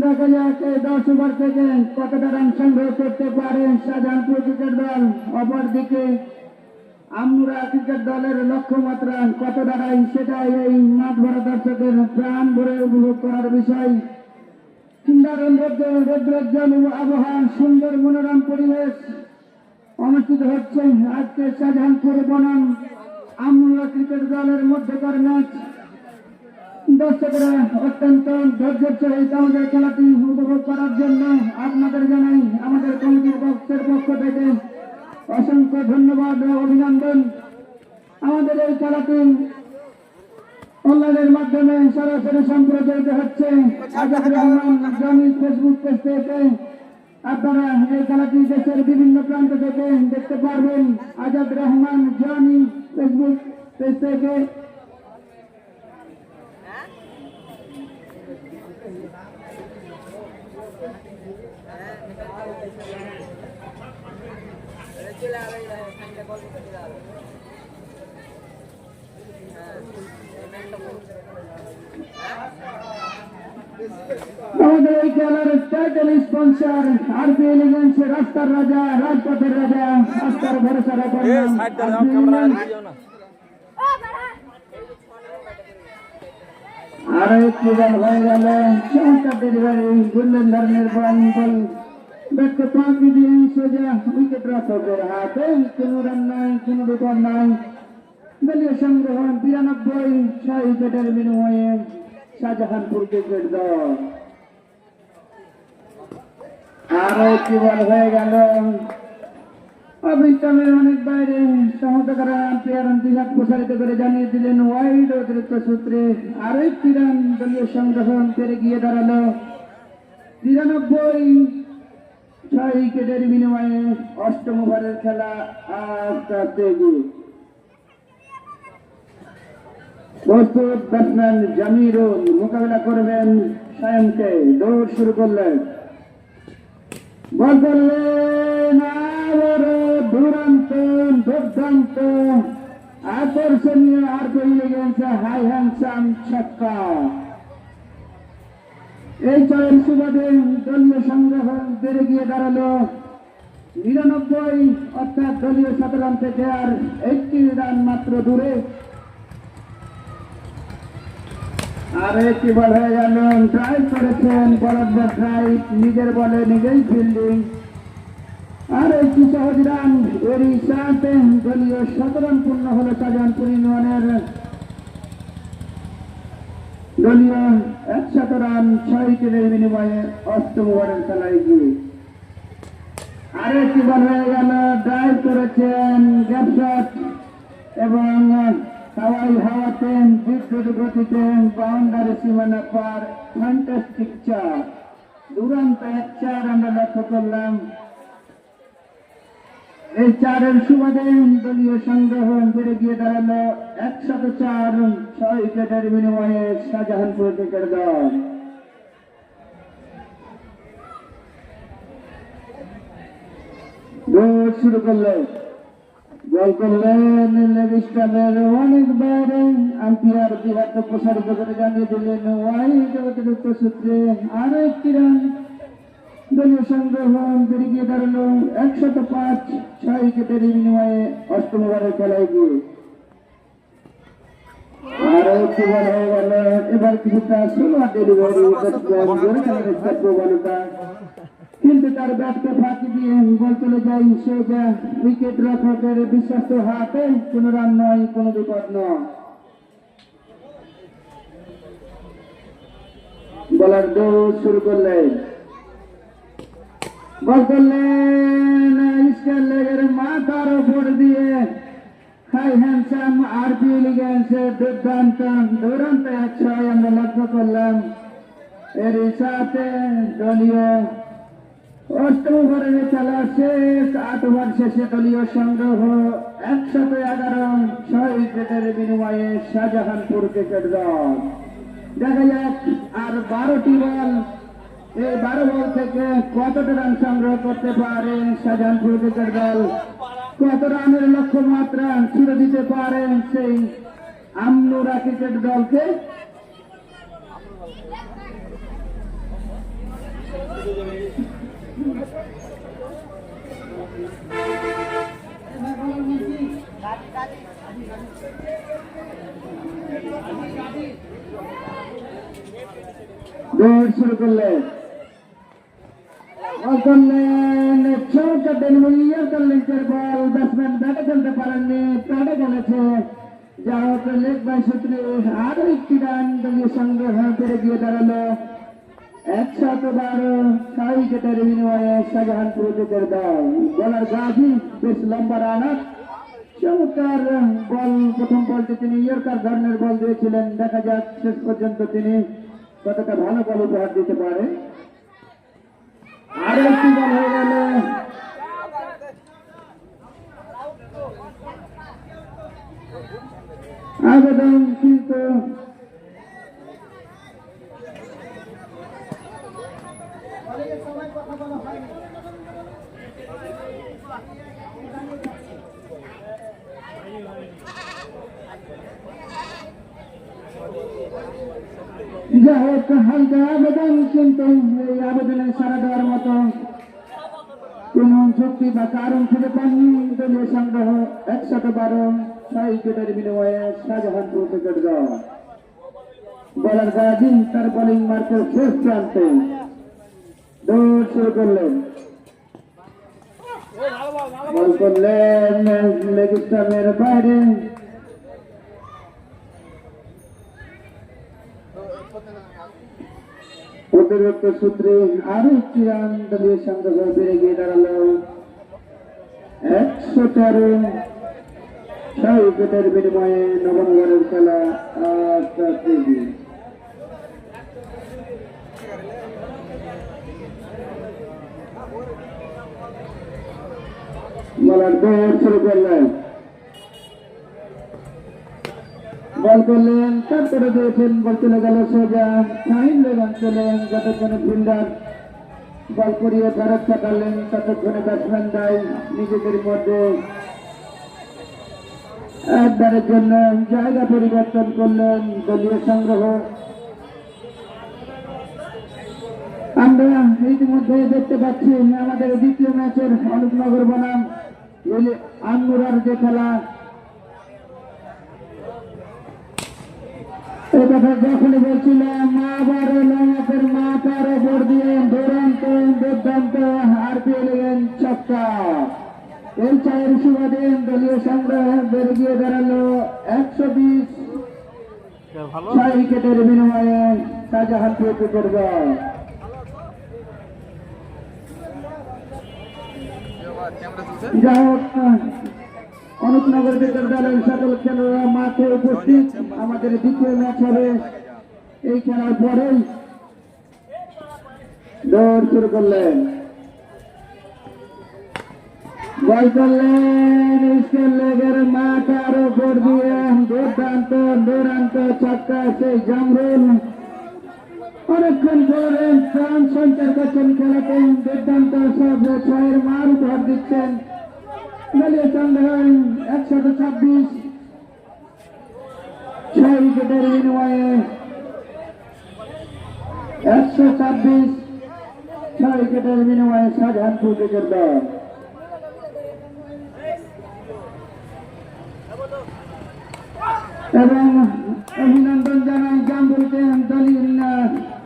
দেখা যাক 10 ওভার থেকে কতটা রান সংগ্রহ করতে পারে শাহজাহানপুর ক্রিকেট দল। অপরদিকে আমরা ক্রিকেট দলের লক্ষ্যমাত্রা কত দাঁড়ায়, সেটাই এই মাঠ ভরা দর্শকের প্রাণ ভরে উপভোগ করার বিষয়। দারুণ রৌদ্রোজ্জ্বল আবহাওয়া, সুন্দর মনোরম পরিবেশ অনুষ্ঠিত হচ্ছে আজকে শাহজাহানপুর বনাম আমরা ক্রিকেট দলের মধ্যকার ম্যাচ। দর্শকরা অত্যন্ত ধৈর্যের সহিত আমাদের খেলাটি উপভোগ করার জন্য আপনাদের জানাই আমাদের কমিটির পক্ষের পক্ষ থেকে অসংখ্য ধন্যবাদ ও অভিনন্দন। আমাদের এই খেলাটি অনলাইনের মাধ্যমে সরাসরি সম্প্রচারিত হচ্ছে Azad Rahman Johnny Facebook page থেকে। আপনারা এই খেলাটি দেশের বিভিন্ন প্রান্ত থেকে দেখতে পারবেন Azad Rahman Johnny Facebook page থেকে। আমাদের এই খেলার টাইটেল স্পন্সর আরপি এলিগেন্স, রাস্তার রাজা, রাজপথের রাজা, রাস্তার ভরসা রাখা। আর একটি বল হয়ে গেল চমৎকার ডেলিভারি, গোল্ডেন ধরনের বল ব্যাটকে পাঁকি দিয়ে সোজা উইকেট রক্ষকের হাতে। কোনো রান নাই, কোনো বিপদ নাই। দলীয় সংগ্রহ 92 6 উইকেটের বিনিময়ে শাহজাহানপুর ক্রিকেট দল। আরো একটি বল হয়ে গেল অবিক্রমের অনেক বাইরে। সমর্থকরা আম্পায়ার দিঘাত প্রসারিত করে জানিয়ে দিলেন ওয়াইড অতিরিক্ত সূত্রে। আরো একটি রান দলীয় সংগ্রহ পেরে গিয়ে দাঁড়ালো 93 6 উইকেটের বিনিময়ে। অষ্টম ওভারের খেলা আস্তে আস্তে এগিয়ে। প্রস্তুত ব্যাটসম্যান জামিরুল মোকাবেলা করবেন সায়মকে। দৌড় শুরু করলেন, বল করলেন দুর্দান্ত আকর্ষণীয় আর পেয়ে গেছে হাই হ্যান্ডসাম ছক্কা। এই ছয়ের সুবাদে দলীয় সংগ্রহ বেড়ে গিয়ে দাঁড়ালো 99, অর্থাৎ দলীয় 7 রান থেকে আর 80 রান মাত্র দূরে। আর একটি বল হয়ে গেল, ড্রাইভ করেছেন বলদ ড্রাইভ, নিজের বলে নিজেই ফিল্ডিং। আর একটি সহজ রান, এরই সাথে দলীয় 7 রান পূর্ণ হলো শাহজাহানপুর ইউনিয়নের। দলীয় 100 রান 6 উইকেটের বিনিময়ে অষ্টম ওভারের খেলায় গিয়ে। আর একটি বল হয়ে গেল, ড্রাইভ করেছেন গ্যাপ শট এবং হাওয়াতে বিদ্যুৎ গতিতে বাউন্ডারি সীমানা পার ফ্যান্টাস্টিক 4। দুরন্ত 4 আমরা লক্ষ্য করলাম। এই 4-এর সুবাদে দলীয় সংগ্রহ বেড়ে গিয়ে দাঁড়ালো 104 6 উইকেটের বিনিময়ে শাহজাহানপুর ক্রিকেট দল। দৌড় শুরু করলো, বল করলেন লেগ স্টাম্পের অনেক বাইরে। আম্পায়ার দিঘাত প্রসারিত করে জানিয়ে দিলেন ওয়াইড অতিরিক্ত সূত্রে। আরো একটি রান দলীয় সংগ্রহ বেড়ে গিয়ে দাঁড়ালো 105 6 উইকেটের বিনিময়ে অষ্টম ওভারের খেলায় গিয়ে। আরো একটি বল হয়ে গেল, এবার কিছুটা স্লো ডেলিভারি প্রবণতা, কিন্তু তার ব্যাটকে ফাঁকি দিয়ে বল চলে যায় সোজা উইকেট রক্ষকের বিশ্বস্ত হাতে। কোনো রান নয়, কোনো বিপদ নয়। বলার দৌড় শুরু করলেন, বল করলেন স্কয়ার লেগের মাথার উপর দিয়ে হাই হ্যান্ডসাম আরপি এলিগেন্স। দুর্দান্ত 106 আমরা লক্ষ্য করলাম। এর সাথে দলীয় অষ্টম ওভারের খেলা শেষ। 8 ওভার শেষে দলীয় সংগ্রহ 111 6 উইকেটের বিনিময়ে শাহজাহানপুর ক্রিকেট দল। দেখা যাক আর 12টি বল, এই 12 বল থেকে কতটা রান সংগ্রহ করতে পারেন শাহজাহানপুর ক্রিকেট দল, কত রানের লক্ষ্যমাত্রা ছুড়ে দিতে পারেন সেই আমনুরা ক্রিকেট দলকে। দৌড় শুরু করলেন, বল ব্যাটসম্যান ব্যাটে খেলতে পারেননি, প্যাডে খেলেছে। যা হোক লেগ বাই সূত্রে আরো একটি রান দলীয় সংগ্রহ করে গিয়ে দাঁড়ালো 112 6 উইকেটের বিনিময়ে শাহজাহানপুর ক্রিকেট দল। বলার গাজী বেশ লম্বা রানার, চমৎকার বল। প্রথম বলটি তিনি ইয়র্কার ধরনের বল দিয়েছিলেন, দেখা যাক শেষ পর্যন্ত তিনি কতটা ভালো বল উপহার দিতে পারে। আরো একটি বল হয়ে গেল, আবেদন কিন্তু যাই হোক হালকা আবেদন, কিন্তু এই আবেদনে সারা দেওয়ার মতো কোন শক্তি বা কারণ খুঁজে পাননি দলীয় সংগ্রহ 112 6 উইকেটের বিনিময়ে শাহজাহানপুর ক্রিকেট দল। বলার গাজী তার বোলিং মার্কের শেষ প্রান্তে দৌড় শুরু করলেন, বল করলেন লেগ স্টাম্পের বাইরে। অতিরিক্ত সূত্রে আরো একটি রান দলীয় সংগ্রহ বেড়ে গিয়ে দাঁড়ালো 113 6 উইকেটের বিনিময়ে নবম ওভারের খেলা। বলার দৌড় শুরু করলেন, বল করলেন, কাট করে দিয়েছেন, বল চলে গেল সোজা ফাইন লেগ অঞ্চলে। যতক্ষণে ফিল্ডার বল করিয়ে ফেরত পাঠালেন, ততক্ষণে ব্যাটসম্যান দায় নিজেদের মধ্যে একবারের জন্য জায়গা পরিবর্তন করলেন দলীয় সংগ্রহ। আমরা ইতিমধ্যে দেখতে পাচ্ছি আমাদের দ্বিতীয় ম্যাচের অনুপনগর বনাম আমনুরার যে খেলা, এই কথা যখনই বলছিলাম আবার লঙ্গের মাথার ওপর দিয়ে দুর্দান্ত আরপিএল ছক্কা। এই চায়ের সুবাদে দলীয় সংগ্রহ বেড়ে গিয়ে দাঁড়ালো 120 6 উইকেটের বিনিময়ে শাহজাহানপুর ক্রিকেট দল। যা হোক অনুপনগর ক্রিকেট দলের সকল খেলোয়াড়রা মাঠে উপস্থিত। আমাদের দ্বিতীয় ম্যাচ হবে এই খেলার পরেই। দৌড় শুরু করলেন, বল করলেন স্কেল লেগের মাথার উপর দিয়ে দুর্দান্ত ছক্কা। সেই জামরুল অনেকক্ষণ পরে প্রাণ সঞ্চার করছেন খেলাতে, দুর্দান্ত সব ছয়ের মার উপহার দিচ্ছেন দলীয় সংগ্রহ 126 6 উইকেটের বিনিময়ে 126 6 উইকেটের বিনিময়ে শাহজাহানপুর ক্রিকেট দল। এবং অভিনন্দন জানাই জামরুলকে, দলীয়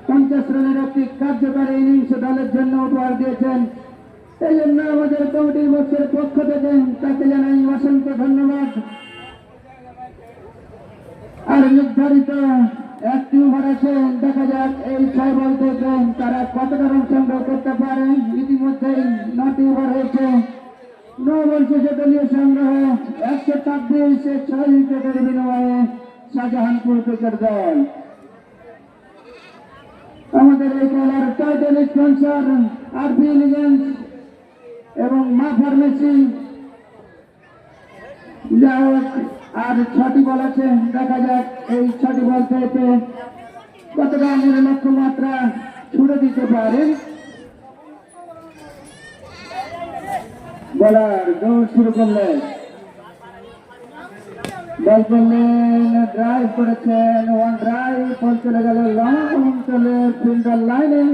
50 রানের একটি কার্যকারী ইনিংস দলের জন্য উপহার দিয়েছেন। এই জন্য আমাদের কমিটির বক্সের পক্ষ থেকে তাকে জানাই অসংখ্য ধন্যবাদ। আর নির্ধারিত একটি ওভার আছে, দেখা যাক এই 6 বল থেকে তারা কতটা রান সংগ্রহ করতে পারে। ইতিমধ্যেই 9টি ওভার হয়েছে, 9 বল শেষে দলীয় সংগ্রহ 126 6 উইকেটের বিনিময়ে শাহজাহানপুর ক্রিকেট দল। আমাদের এই খেলার টাইটেল স্পন্সর আরবি এলিগেন্স এবং মা ফার্মেসি। যা হোক, আর 6টি বল আছে, দেখা যাক এই 6টি বল থেকে কত রানের লক্ষ্যমাত্রা ছুড়ে দিতে পারে। বলার দৌড় শুরু করলেন, বল করলেন, ড্রাইভ করেছেন, ওয়ান ড্রাইভ, বল চলে গেল লং চলে ফিল্ডার লাইনে।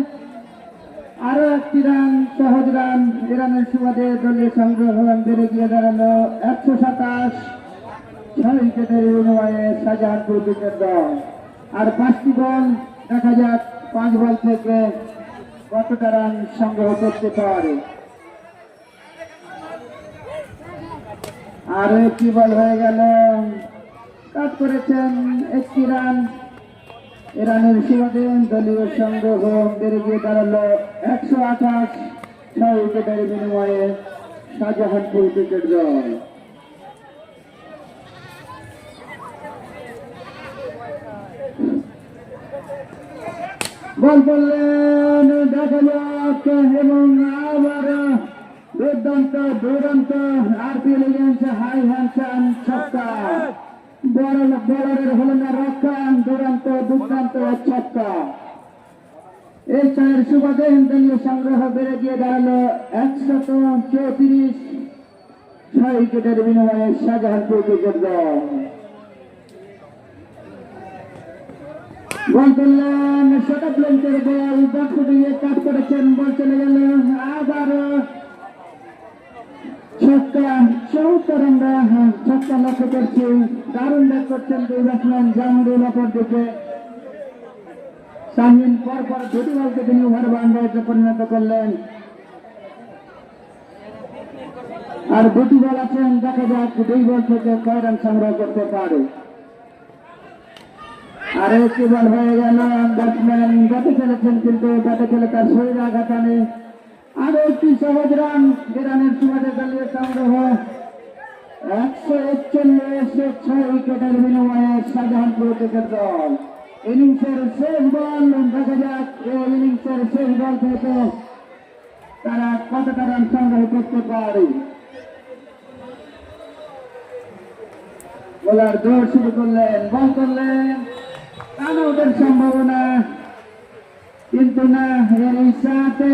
আরো একটি রান, সহজ রান, এ রানের সুবাদে দলীয় সংগ্রহ বেড়ে গিয়ে দাঁড়ালো 127। 6 উইকেটের বিনিময়ে শাহজাহানপুর ক্রিকেট দল। আর 5টি বল, দেখা যাক 5 বল থেকে কতটা রান সংগ্রহ করতে পারে। আর একটি বল হয়ে গেল, কাট করেছেন 1টি রান, এ রানের সুবাদে দলীয় সংগ্রহ বেড়ে গিয়ে দাঁড়ালো 128। 6 উইকেটের বিনিময়ে শাহজাহানপুর ক্রিকেট দল। বল করলেন, দেখা যাক, এবং আবার দুর্দান্ত আরবি এলিগেন্স হাই হ্যান্ডসাম ছক্কা। বলারের হলো না রক্ষা, দুর্দান্ত ছক্কা। এই 4 সুবাদে দলীয় সংগ্রহ বেড়ে গিয়ে দাঁড়ালো 134। 6 উইকেটের বিনিময়ে শাহজাহানপুর ক্রিকেট দল। বল করলেন, শর্ট লেন্থের বল, ব্যাট ফুটিয়ে কাট করেছেন, বল চলে গেল, আবার ছক্কা। 74 আমরা ছক্কা লক্ষ্য করছি। দারুণ ব্যাট করছেন 2 ব্যাটসম্যান, জাহাঙ্গীর অপর দিকে শাহিন পরপর 2টি বলকে তিনি ওভার বাউন্ডারিতে পরিণত করলেন। আর 2টি বল আছেন, দেখা যাক 2 বল থেকে কয় রান সংগ্রহ করতে পারে। আর একটি বল হয়ে গেল, ব্যাটসম্যান ব্যাটে খেলেছেন কিন্তু ব্যাটে খেলে তার শরীরে আঘাত আনে। আরো একটি সহজ রান, যে রানের সুবাদে দলীয় সংগ্রহ 141। 6 উইকেটের বিনিময়ে শাহজাহানপুর ক্রিকেট দল। ইনিংসের শেষ বল, দেখা যাক এই ইনিংসের শেষ বল থেকে তারা কতটা রান সংগ্রহ করতে পারে। বোলার দৌড় শুরু করলেন, বল করলেন, রান আউটের সম্ভাবনা, কিন্তু না, এর সাথে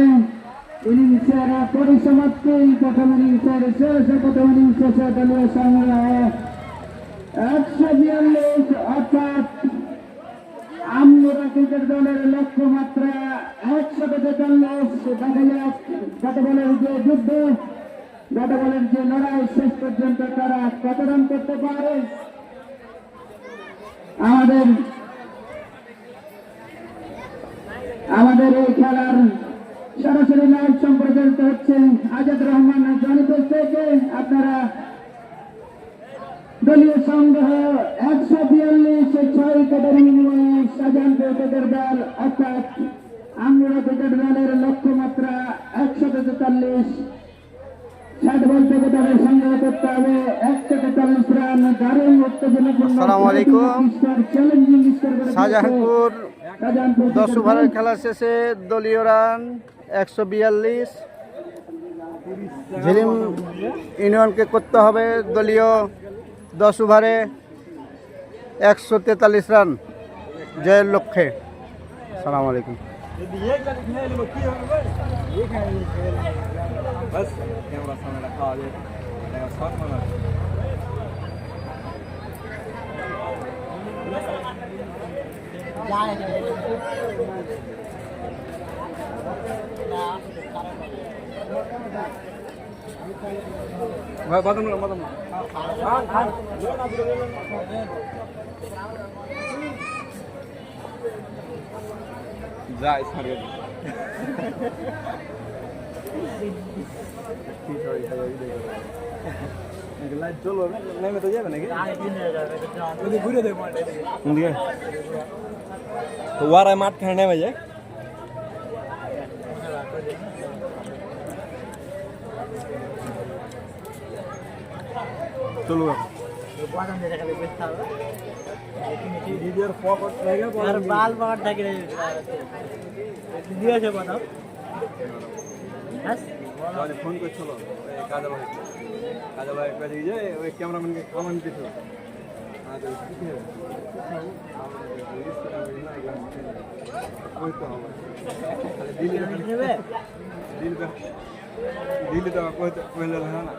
ইনিংসের পরিসমাপ্তি। প্রথম ইনিংসের শেষ, প্রথম ইনিংস শেষে দলীয় সংগ্রহ 142, অর্থাৎ আমরা ক্রিকেট দলের লক্ষ্যমাত্রা 143। দেখা যাক গত বলের যে যুদ্ধ, গত বলের যে লড়াই, শেষ পর্যন্ত তারা কত রান করতে পারে। আমাদের এই খেলার সরাসরি লাইভ সম্প্রচারিত হচ্ছে আজাদ রহমান জনিপুর থেকে। আপনারা দলীয় সংগ্রহ 142। 6 উইকেটের বিনিময়ে শাহজাহানপুর ক্রিকেট দল, অর্থাৎ আমরা ক্রিকেট দলের লক্ষ্যমাত্রা 143। 60 বল থেকে তাদের সংগ্রহ করতে হবে 143 রান। দারুণ উত্তেজনাপূর্ণ আসসালামু আলাইকুম। চ্যালেঞ্জিং স্কোর করে শাহজাহানপুর 10 ওভারের খেলা শেষে দলীয় রান 142। ঝিলিম ইউনিয়নকে করতে হবে দলীয় 10 ওভারে 143 রান জয়ের লক্ষ্যে। আসসালামু আলাইকুম। बस कैमरा सामने रखा आ जाए शॉट मारना भाई बदम जा इस मार्केट লাইট চলো নেমে তো যাবে নাকি যদি ঘুরে দেয় মাঠ এদিকে তো ওয়ারায় মাঠ খানে নেমে যায় চলো ভিডিওর ফোকাস লাগে আর বাল বাট থাকে দিয়েছে বাদাম জনি ফোন করছিল ওই কাজল ভাই কাজে যে ওই ক্যামেরাম্যানকে খাবার দিছিল দিল্লি তো কইলে হয় না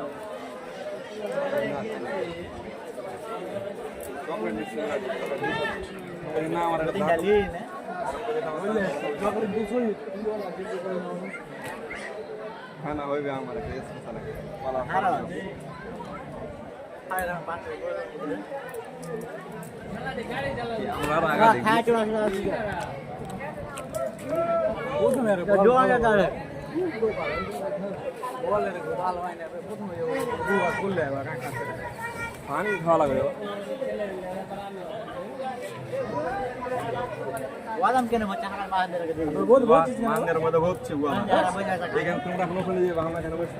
না আমার খানা হইবে আমার পানি খাওয়া লাগবে মান্দের মধ্যে হচ্ছে এখানে তোমরা কোনো খুলে যাবে আমরা এখানে বসে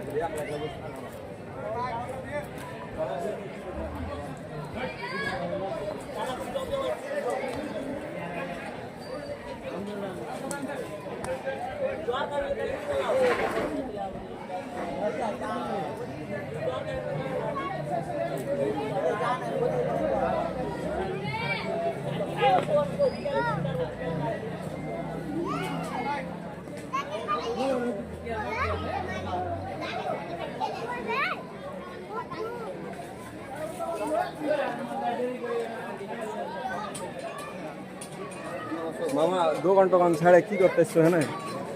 মামা দোকান টোকান ছেড়ে কি করতেছো হ্যাঁ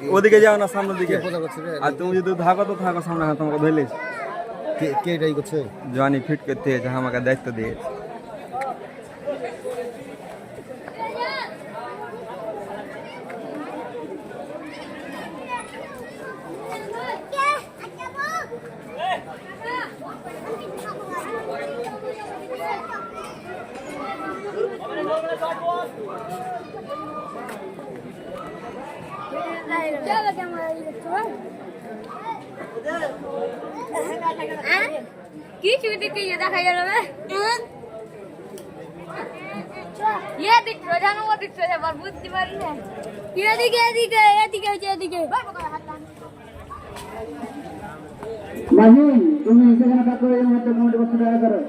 ওদিকে যাও না সামনের দিকে আর তুমি যদি থাকো তো থাকো সামনে তোমাকে ধরলিস কে এটাই করছে জনি ফিট করতে হয়েছে আমাকে দায়িত্ব দিয়েছে কিছু দিতে দেখা গেল ইয়ে দিচ্ছ জানো ও দিচ্ছ এবার বুঝতে পারি না এদিকে এদিকে এদিকে এদিকে মাহিন তুমি সেখানে থাকো এই মধ্যে কমিটি বসে দেখা করো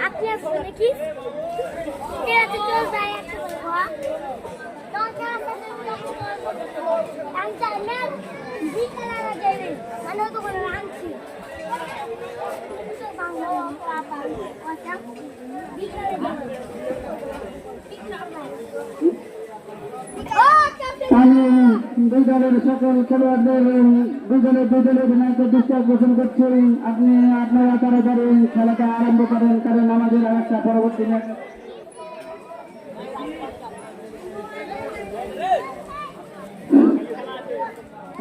আপনি আসলে কি কেটে চল যায় দুই দলের সকল খেলোয়াড়দের দুই দলের নায়কের দৃষ্টি আকর্ষণ করছি আপনারা তাড়াতাড়ি খেলাটা আরম্ভ করেন কারণ আমাদের একটা পরবর্তী ম্যাচ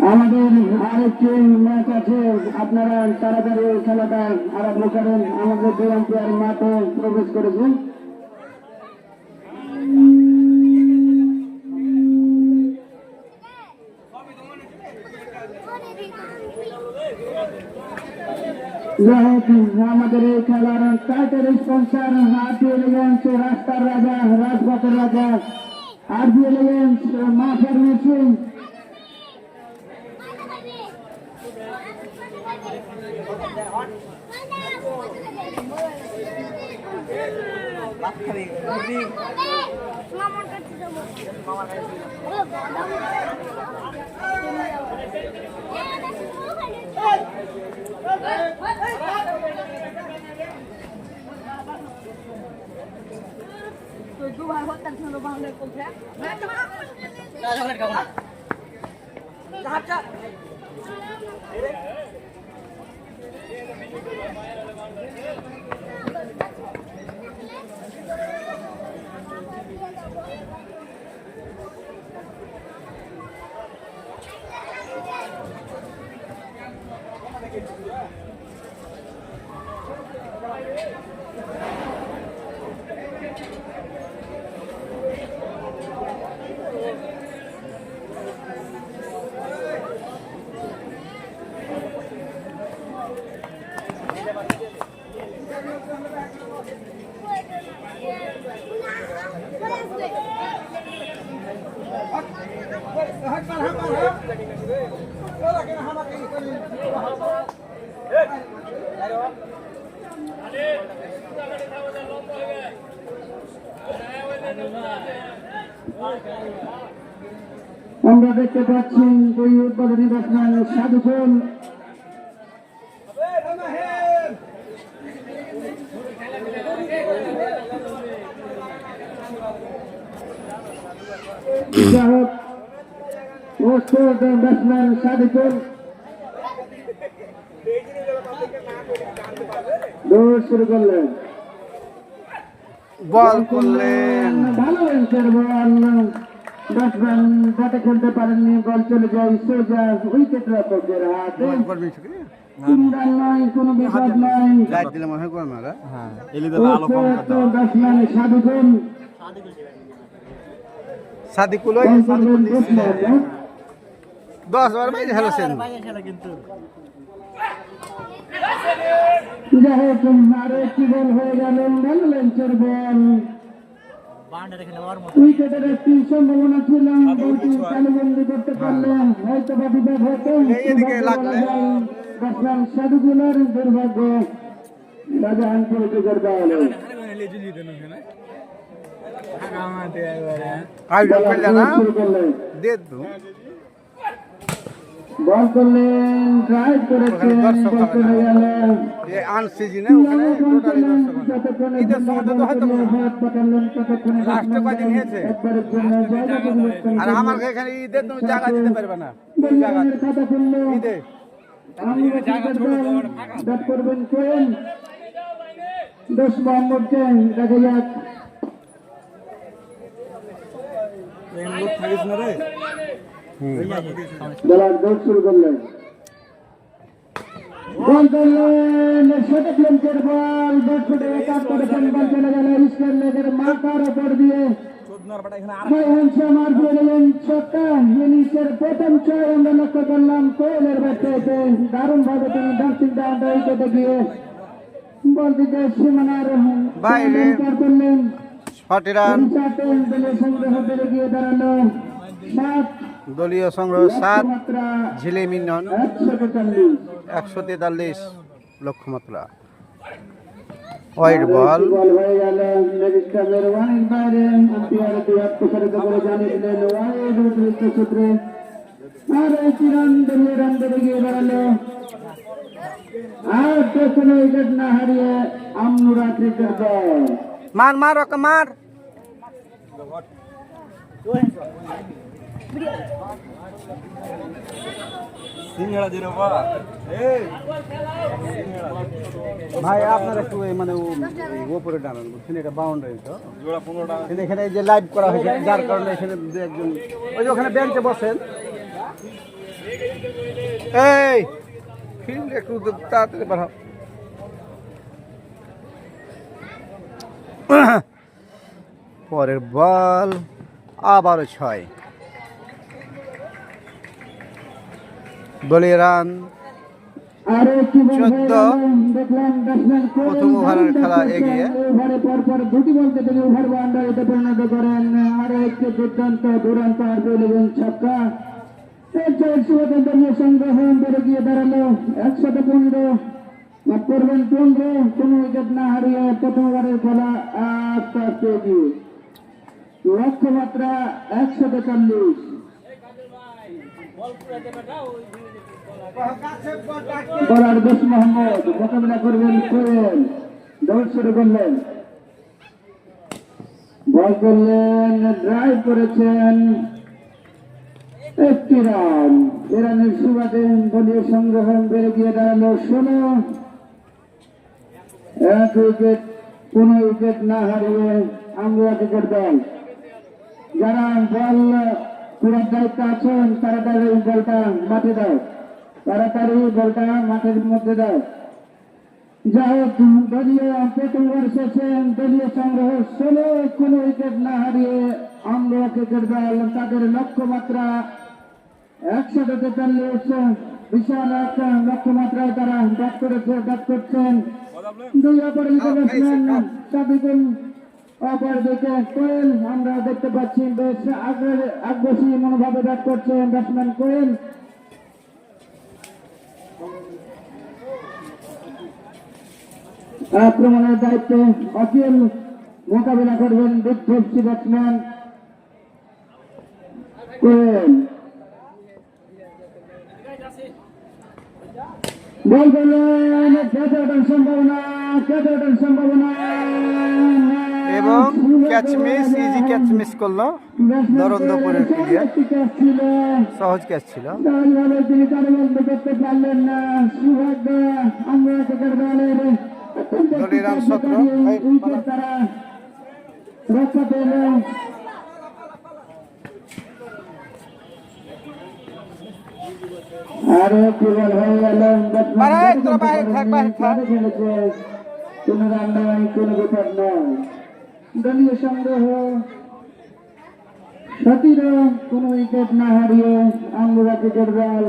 আমাদের আরেকটি ম্যাচ আছে আপনারা তাড়াতাড়ি খেলাটা আরম্ভ করেন আমাদের দুই আম্পায়ার মাঠে প্রবেশ করেছেন আমাদের এই খেলার টাইটেল স্পন্সর আরবি এলিগেন্স, রাস্তার রাজা, রাজপথের রাজা আরবি এলিগেন্স, মা ফার্মেসি। আমরা দেখতে পাচ্ছি দুই উদ্বোধনী ব্যাটসম্যান সাধুফল ব্যাটসম্যান সাধুফল দৌড় শুরু করলেন, বল করলেন, ভালো লেন্সের বল, ব্যাটসম্যান ব্যাটে খেলতে পারেননি, বল চলে যায় সোজা উইকেট রক্ষকের হাতে। কোনো রান নয়, কোনো বিপদ নয়। লাইট দিলে মনে হয় কোন মারা। ব্যাটসম্যান সাধুফল সাদিকুল বল করবেন 10 বার বাইরে খেলেছেন। যাই হোক, আরো একটি বল হয়ে গেল, ভালো লেন্সের বল, উইকেটের একটি সম্ভাবনা ছিল, বলটি তালুবন্দি করতে পারলেন, হয়তো বা বিপদ হতো। ব্যাটসম্যান সাধুফলের দুর্ভাগ্য, শাহজাহানপুর উইকেটের বল। বল করলেন, ড্রাইভ করেছেন, বল চলে গেল। আনসিজনে ওখানে টোটালি দর্শক ঈদের সময় তো হয়তো লাস্টে কয়দিন হয়েছে। আর আমার এখানে ঈদের তুমি জায়গা দিতে পারবে না, খাতা খুললো, ঈদে ব্যাট করবেন কোয়েন 10 মোহাম্মদকে। দেখা যাক বলার দৌড় শুরু করলেন, বল করলেন, সঠিক লেন্সের বল, ব্যাট ফুটে কাট করেছেন, বল চলে গেল ইস্টার লেগের মাথার ওপর দিয়ে। প্রথম ছয় আমরা লক্ষ্য করলাম কোয়েলের ব্যাট পেয়েছে, দারুণ ভাবে তিনি ডান্সিং ডাউন উইকেটে গিয়ে বলটিকে সীমানার বাইরে করলেন। 6 রান, দলীয় সংগ্রহ বেড়ে গিয়ে দাঁড়ালো 7, দলীয় সংগ্রহ 7, মাত্রা ঝিলে মিলন 143। 143 লক্ষ্যমাত্রা। ওয়াইড বল, বল হয়ে গেল লেগস্টামের ওয়াইড বাইরে, আম্পায়ার দুহাত প্রসারিত করে জানিয়ে দিলেন ওয়াইড অতিরিক্ত সূত্রে। আর 1 রান দলীয় রান বেড়ে গিয়ে দাঁড়ালো। আর পেছনে উইকেট না হারিয়ে আমনুরা ক্রিকেট দল। মার মার ওকে মার। সিংহড়া জিরো বা ভাই আপনার একটু মানে উপরে টানান, বুঝছেন এটা বাউন্ডারি তো জোড়া 15টা। এখানে যে লাইভ করা হয়েছে যার কারণে এখানে দু একজন ওই যে ওখানে বেঞ্চে বসেন। এই ফিল্ড একটু তাড়াতাড়ি বাড়াও। পরের বল আবারও 6, দলীয় রান আরো একটি বল হয়ে 14 গেল। দেখলাম ব্যাটসম্যান প্রথম ওভারের খেলা এগিয়ে। ওভারে পরপর দুটি বলকে তিনি ওভার বাউন্ডারিতে পরিণত করেন। আরো একটি দুর্দান্ত দুরান্ত আরপিএল এবং ছক্কা। দলীয় সংগ্রহ বেড়ে গিয়ে দাঁড়ালো 115, মাফ করবেন 15, কোনো উইকেট না হারিয়ে প্রথম ওভারের খেলা আস্তে আস্তে এগিয়ে। লক্ষ্যমাত্রা 140। বলার দোষ মোহাম্মদ, মোকাবিলা করবেন কোয়েল, দৌড় শুরু করলেন, বল করলেন, ড্রাইভ করেছেন, একটি রান। এ রানের সুবাদে দলীয় সংগ্রহ বেড়ে গিয়ে দাঁড়ালো 16, 1 উইকেট, কোনো উইকেট না হারিয়ে আমরা ক্রিকেট দল। যারা বল পুরার দায়িত্ব আছেন তাড়াতাড়ি বলটা মাঠে দাও, তাড়াতাড়ি বলটা মাঠের মধ্যে দাও। যাই হোক, দলীয় প্রথম ওভার শেষে দলীয় সংগ্রহ 16, কোনো উইকেট না হারিয়ে আমরা ক্রিকেট দল তাদের লক্ষ্যমাত্রা 143, বিশাল এক লক্ষ্যমাত্রায় তারা ব্যাট করছেন। দুই অপরাজিত ব্যাটসম্যান সাবিকুল, অপরদিকে কোয়েল। আমরা দেখতে পাচ্ছি বেশ আগ্রাসী মনোভাবে ব্যাট করছেন ব্যাটসম্যান কোয়েল। আক্রমণের দায়িত্বে অকিল, মোকাবিলা করবেন বিধ্বংসী ব্যাটসম্যান কোয়েল। বল করলেন, ক্যাচ আউটের সম্ভাবনা এবং catch miss, easy catch miss করলো নরেন্দ্রপুরের প্লেয়ার। ছিল সহজ ক্যাচ ছিল। তাহলে তিনি কারবন্ধ করতে পারলেন না। সৌভাগ্য আমরা ক্রিকেট দলের দলের রান 17, উইকেট তারা রক্ষা পেল। আরো একটি বল হয়ে গেল, কোনো রান নয়, কোনো বিপদ নয়। দলীয় সংগ্রহ 17, কোনো উইকেট না হারিয়ে আমরা ক্রিকেট দল।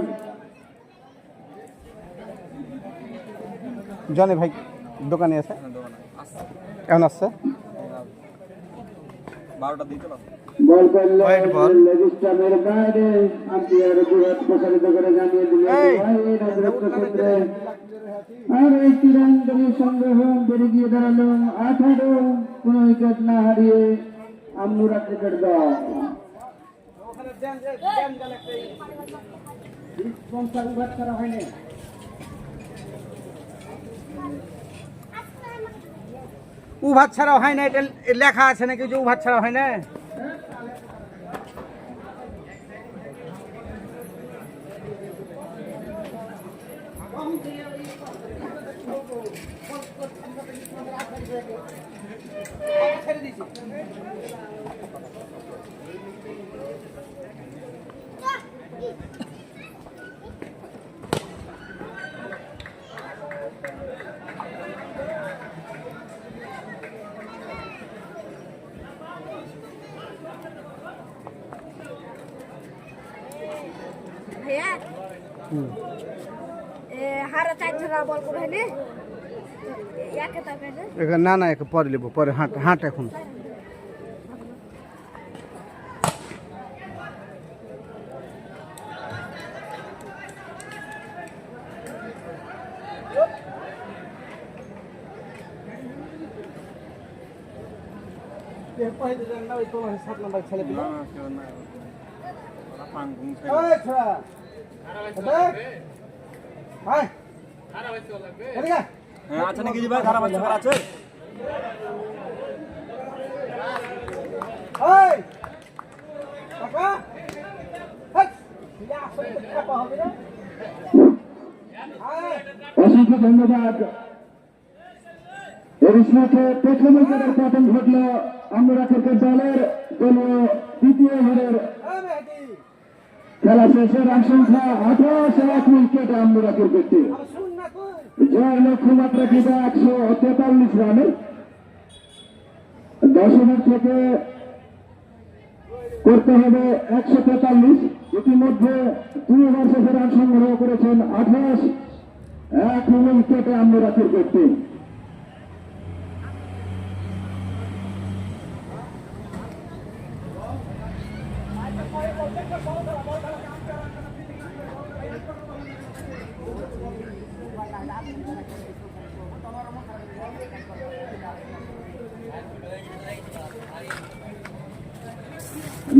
জনি ভাই দোকানে আছে, কেমন আসছে? 12টা দিতে না বল করলেন White ball. লেগ স্টাম্পের বাইরে, আম্পায়ার দুহাত প্রসারিত করে জানিয়ে দিলেন ক্ষেত্রে আর একটি রান দলীয় সংগ্রহ বেড়ে গিয়ে দাঁড়ালো 18, কোনো উইকেট না হারিয়ে আমরা ক্রিকেট দল। উভাত ছাড়াও হয় না, এটা লেখা আছে নাকি যে উভাত ছাড়াও হয় না? भैया हारा 4 जगह बॉल को रहने या के तक है এখন না না, এখন পরে নেবো, পরে হাঁট হাঁট এখন। আচ্ছা নাকি জি ভাই, খারাপ আছে, খারাপ আছে। অসংখ্য ধন্যবাদ। এর সাথে প্রথম উইকেটের পতন ঘটল আমরা ক্রিকেট দলের দলীয় দ্বিতীয় ওভারের খেলা শেষে রান সংখ্যা 18, 1 উইকেট আমরা ক্রিকেটে। জয়ের লক্ষ্যমাত্রা ছিল 143 রানের। 10 ওভার থেকে করতে হবে 143। ইতিমধ্যে 2 ওভার শেষে রান সংগ্রহ করেছেন 28, এক উইকেটে আমরা করতে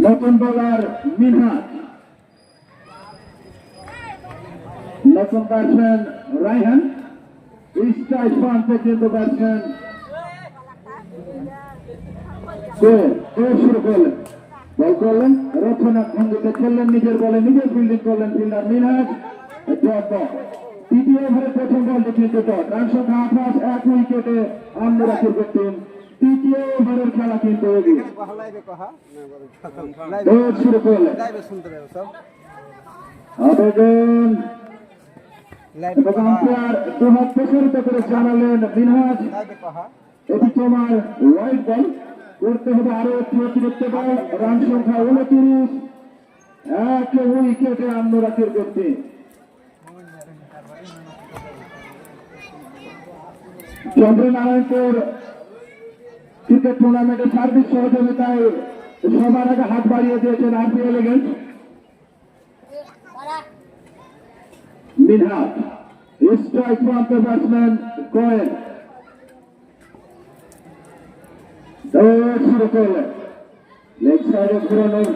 নতুন বোলার মিনহাজ, নতুন ব্যাটসম্যান রায়হান, স্ট্রাইক প্রান্তে কিন্তু ব্যাটসম্যান শুরু করলেন, বল করলেন রক্ষণা ভঙ্গিতে খেললেন, নিজের বলে নিজের ফিল্ডিং করলেন ফিল্ডার মিনহাজ, ডট বল। তৃতীয় ওভারে প্রথম বলটি কিন্তু ডট, রান সংখ্যা 28, এক উইকেটে আমরা টিম। তৃতীয় ওভারের খেলা কিন্তু এগিয়ে শুরু করলেন আবেদন এবং আম্পায়ার দুহাত প্রসারিত করে জানালেন মিনহাজ এটি তোমার হোয়াইট বল, করতে হবে আরো একটি অতিরিক্ত বল। রান সংখ্যা 29, এক উইকেটে আমরা করতে। চন্দ্রনারায়ণপুর ক্রিকেট টুর্নামেন্টের সার্বিক সহযোগিতায় সবার আগে হাত বাড়িয়ে দিয়েছেন আরপিএল এগেন্স মিনহাজ, স্ট্রাইক প্রান্তে ব্যাটসম্যান কোয়েল শুরু করলেন, লেগ সাইডে ঘুরানোর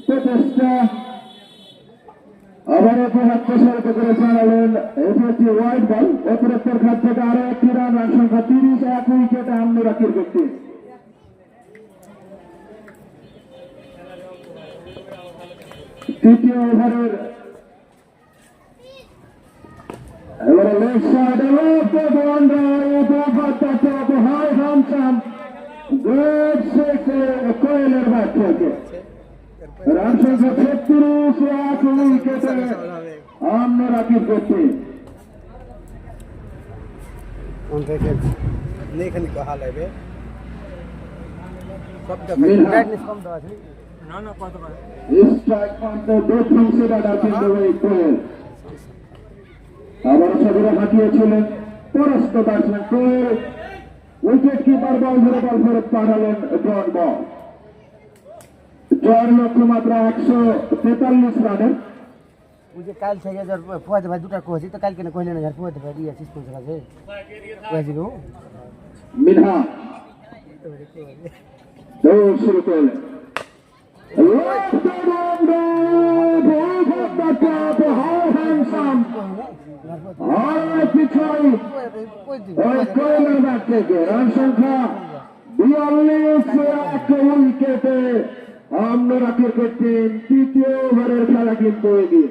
প্রচেষ্টা, আবারও দুহাত প্রসারিত করে জানালেন এটি একটি ওয়াইড বল, অতিরিক্তের খাত থেকে আরো একটি রান, রান সংখ্যা 30, এক উইকেটে আমরা করতে। তৃতীয় ওভারের এবারে লেগ সাইডে হাই রামচাম কোয়েলের ব্যাট থেকে রান সংখ্যা 36, এক উইকেটে আমরা করতে। আবার সদরে হাঁটিয়েছিলেন পরস্ত ব্যাটসম্যান কোয়েল, উইকেট কিপার বল ধরে বল ফেরত পাঠালেন ডট বল। জয়ের লক্ষ্যমাত্রা 143 রানের। কাল থেকে পোয়াতে ভাই দুটা কোচ তো কালকে কইলে না পোয়াতে ভাই দিয়ে স্পন্সর আছে কোয়াজিল মিনহা দৌড় শুরু করলেন, রান সংখ্যা 42, এক উইকেটে আমরা করতেন। তৃতীয় ওভারের খেলা কিন্তু এগিয়ে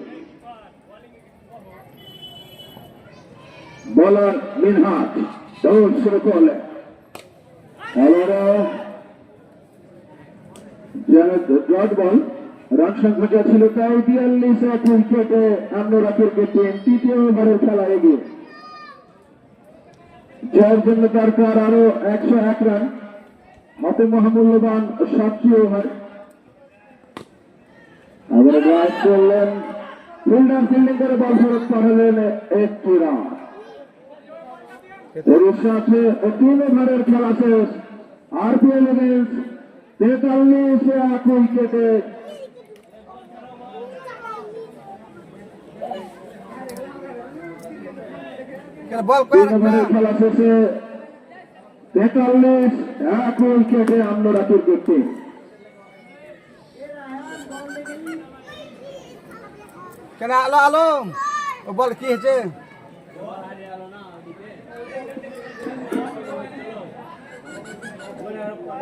বোলার মিনহাজ দৌড় শুরু করলেন, ডট বল, রান সংখ্যা যা ছিল তাই 42, এক উইকেটে আমরা করতেন। তৃতীয় ওভারের খেলা এগিয়ে জয়ের জন্য দরকার আরো 101 রান, হাতে মহামূল্যবান 7টি ওভার। আবার ড্রাইভ করলেন, ফিল্ডার ফিল্ডিং করে বল ফেরত পাঠালেন একটি রান। এর সাথে 3 ওভারের খেলা শেষ, আরপিএল এগেন্স 43, এক উইকেটে খেলা শেষে 43, এক উইকেটে আমরা করতে। কেন আলো আলো বল কি হয়েছে?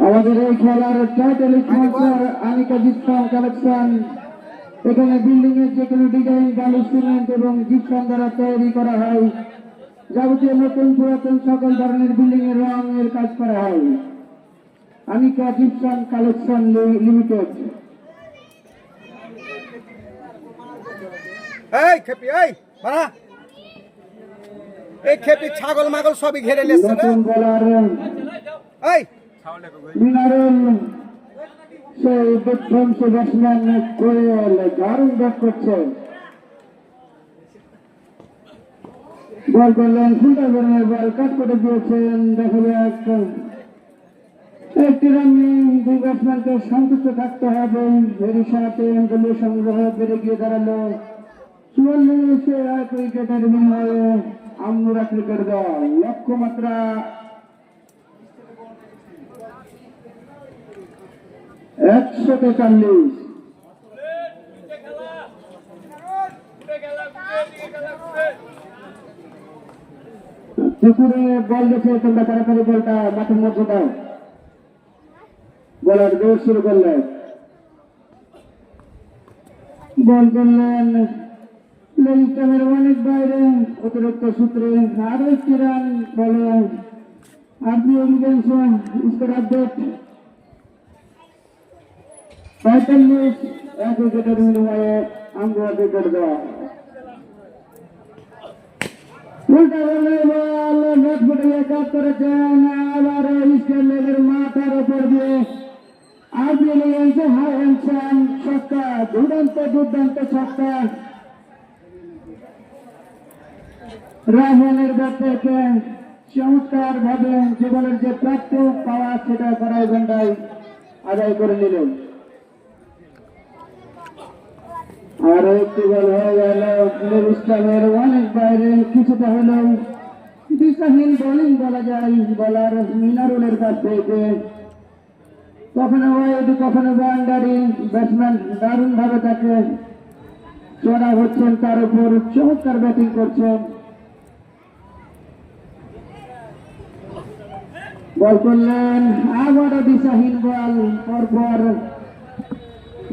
আমাদের এই খেলার title sponsor Anika gypsum collection. এখানে বিল্ডিং এর যে কোনো ডিজাইন বালু সিমেন্ট এবং জিপসাম দ্বারা তৈরি করা হয়। যাবতীয় নতুন পুরাতন সকল ধরনের বিল্ডিং এর রং এর কাজ করা হয়। Anika gypsum collection limited. এই খেপি এই বাড়া এই খেপি ছাগল মাগল সবই ঘেরে লেছে নতুন বোলার এই মিনারেল সেই বিধ্বংসী ব্যাটসম্যান কোয়েল দারুণ ব্যাট করছে। বল করলেন সুন্দরবনের বল কাট করে দিয়েছেন। দেখা যাক একটি রান নেই, দুই ব্যাটসম্যানকে সন্তুষ্ট থাকতে হবে। এরই সাথে দলীয় সংগ্রহ বেড়ে গিয়ে দাঁড়ালো 44 এক উইকেটের বিনিময়ে আমরা ক্রিকেট দল। লক্ষ্যমাত্রা 143। পুকুরে বল গেছে, তোমরা তাড়াতাড়ি বলটা মাঠের মধ্যে দাও। বলার দৌড় শুরু করলেন, বল করলেন লেগস্টাম্পের অনেক বাইরে, অতিরিক্ত সূত্রে আরো একটি রান বলে। স্কোর আপডেট 45 এক উইকেটের বিনিময়ে আমরা উইকেট দেওয়া। উল্টা বলে বল ব্যাট ফুটিয়ে কাট করেছেন, আবার স্কোর লেগের মাথার উপর দিয়ে ছক্কা, দুর্দান্ত ছক্কা। রাহুলের ব্যাট থেকে চমৎকার ভাবে জীবনের যে প্রাপ্য পাওয়া সেটা করাই ঘন্টায় আদায় করে নিলেন। আর একটি বল হয়ে গেল ইসলামের অনেক বাইরে, কিছুটা হলেও দিশাহীন বোলিং বলা যায় বলার মিনারুলের কাছ থেকে। কখনো ওয়াইড কখনো বাউন্ডারি, ব্যাটসম্যান দারুণ ভাবে তাকে চড়া হচ্ছেন, তার উপর চমৎকার ব্যাটিং করছেন। বল করলেন আবারও দিশাহীন বল, পরপর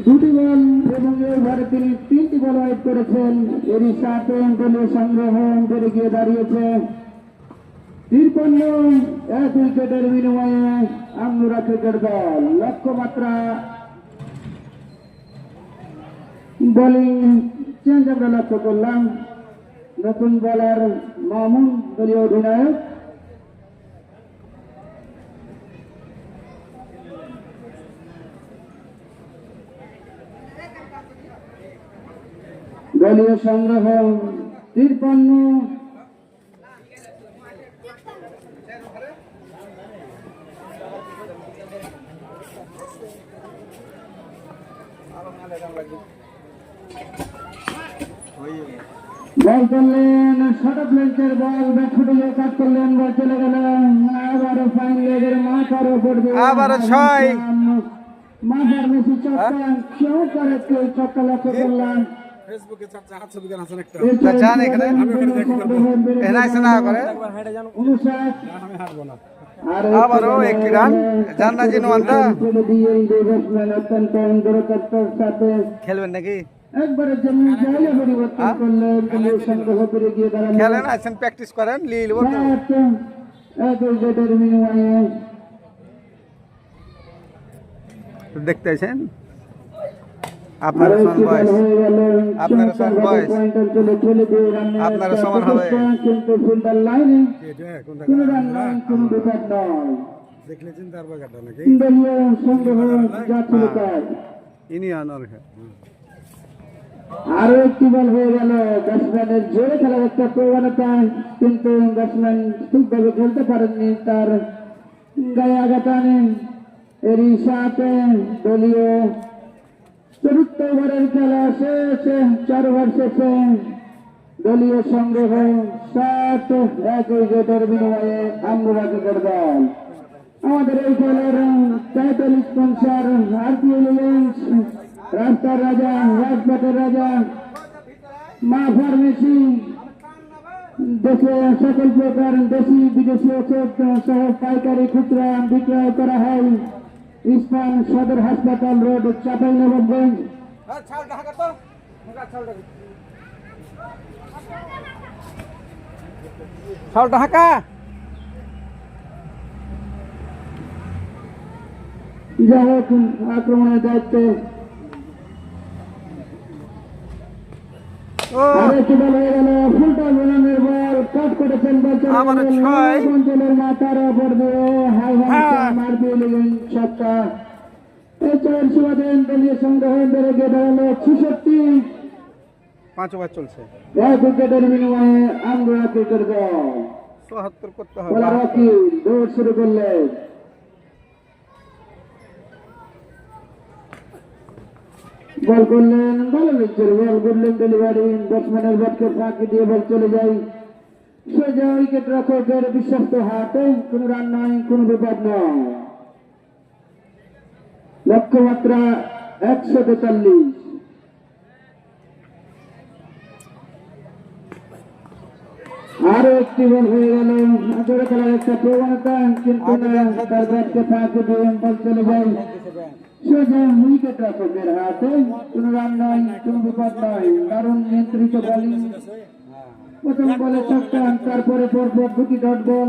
দুটি বল এবং এবারে তিনি 3টি বল ওয়াইড করেছেন। এরই সাথে দলীয় সংগ্রহ বেড়ে গিয়ে দাঁড়িয়েছে 53 এক উইকেটের বিনিময়ে আমরা ক্রিকেট দল। লক্ষ্যমাত্রা বোলিং চেঞ্জ আমরা লক্ষ্য করলাম। নতুন বলার মামুন দলীয় অধিনায়ক, দলীয় সংগ্রহ 53। বল করলেন শর্ট অফ লেন্থের বল, ব্যাট ফুটিয়ে কাট করলেন, বল চলে গেল আবারও ফাইন লেগের মাথার উপর দিয়ে আবারও 6। মাথার মেসি চক্কা, চমৎকার একটি চক্কা লক্ষ্য করলাম। ফেসবুকে চাচা হাত ছবি দেন আছেন একটা। জান এখানে এনাইছে না করে 59। আমি হাঁটবো না। আবারও একটি রান জান্না জিনওয়ান্তা অত্যন্ত দূরত্বের সাথে খেলবেন নাকি? একবারের জন্য জায়গা পরিবর্তন করলেন, দলীয় সংগ্রহ করে গিয়ে দাঁড়ালেন। খেলেন, আছেন প্র্যাকটিস করেন, লিল বল এক উইকেটের বিনিময়ে দেখতেছেন। আপনার সমান বয়স, আপনার সমান বয়স, আপনার সমান হবে। কিন্তু ফিল্ডার লাইনে কোনো রান নয়, কোনো উইকেট নয়। দেখলে চিন্তার বাগাটা নাকি দলীয় সংগ্রহ যাচ্ছিল তাই। ইনি আনার আরো একটি বল হয়ে গেল। ব্যাটসম্যানের জোরে খেলার একটা প্রবণতা, কিন্তু ব্যাটসম্যান ঠিকভাবে খেলতে পারেননি, তার গায়ে আঘাত আনে। এরই সাথে দলীয় চতুর্থ ওভারের খেলা শেষে 4 ওভার শেষে দলীয় সংগ্রহ 7 এক উইকেটের বিনিময়ে আমরা ক্রিকেট দল। আমাদের এই খেলার টাইটেল স্পন্সর আরপিএল ইভেন্টস, রাস্তার রাজা, রাজপথের রাজা, মা ফার্মেসি। দেশে সকল প্রকার দেশি বিদেশি ওষুধ সহ পাইকারি খুচরা বিক্রয় করা হয়। ইস্পান সদর হাসপাতাল রোড, চাঁপাইনবাবগঞ্জ। ঢাকা যাই হোক, আক্রমণের দায়িত্বে আরেকটি বল হয়ে গেল। ফুলটা বোলানের বল কাট করেছেন, অঞ্চলের মাথার ওপর দিয়ে হাই মার দিয়ে নিলেন ছক্কা। এই 4 সুবাদে দলীয় সংগ্রহ বেড়ে গিয়ে দাঁড়ালো 66 5 ওভার চলছে। এক উইকেটের বিনিময়ে আমরা ক্রিকেট দল 74 করতে হবে। বলার রকি দৌড় শুরু করলেন। বল করলেন, ভালো লিখছেন, বল করলেন ডেলিভারি, ব্যাটসম্যানের ব্যাটকে ফাঁকি দিয়ে বল চলে যায় সোজা উইকেট রক্ষকের বিশ্বস্ত হাতে। কোনো রান নয়, কোনো বিপদ নয়। লক্ষ্যমাত্রা 143। আরো একটি বল হয়ে গেল। জোরে খেলার একটা প্রবণতা, কিন্তু না, তার ব্যাটকে ফাঁকি দিয়ে বল চলে যায় সোজা উইকেট রক্ষকের হাতে। কোনো রান নয়, কোনো বিপদ নয়। দারুণ নিয়ন্ত্রিত বোলিং। প্রথম বলে ছক্কা, তারপরে পরপর দুটি ডট বল।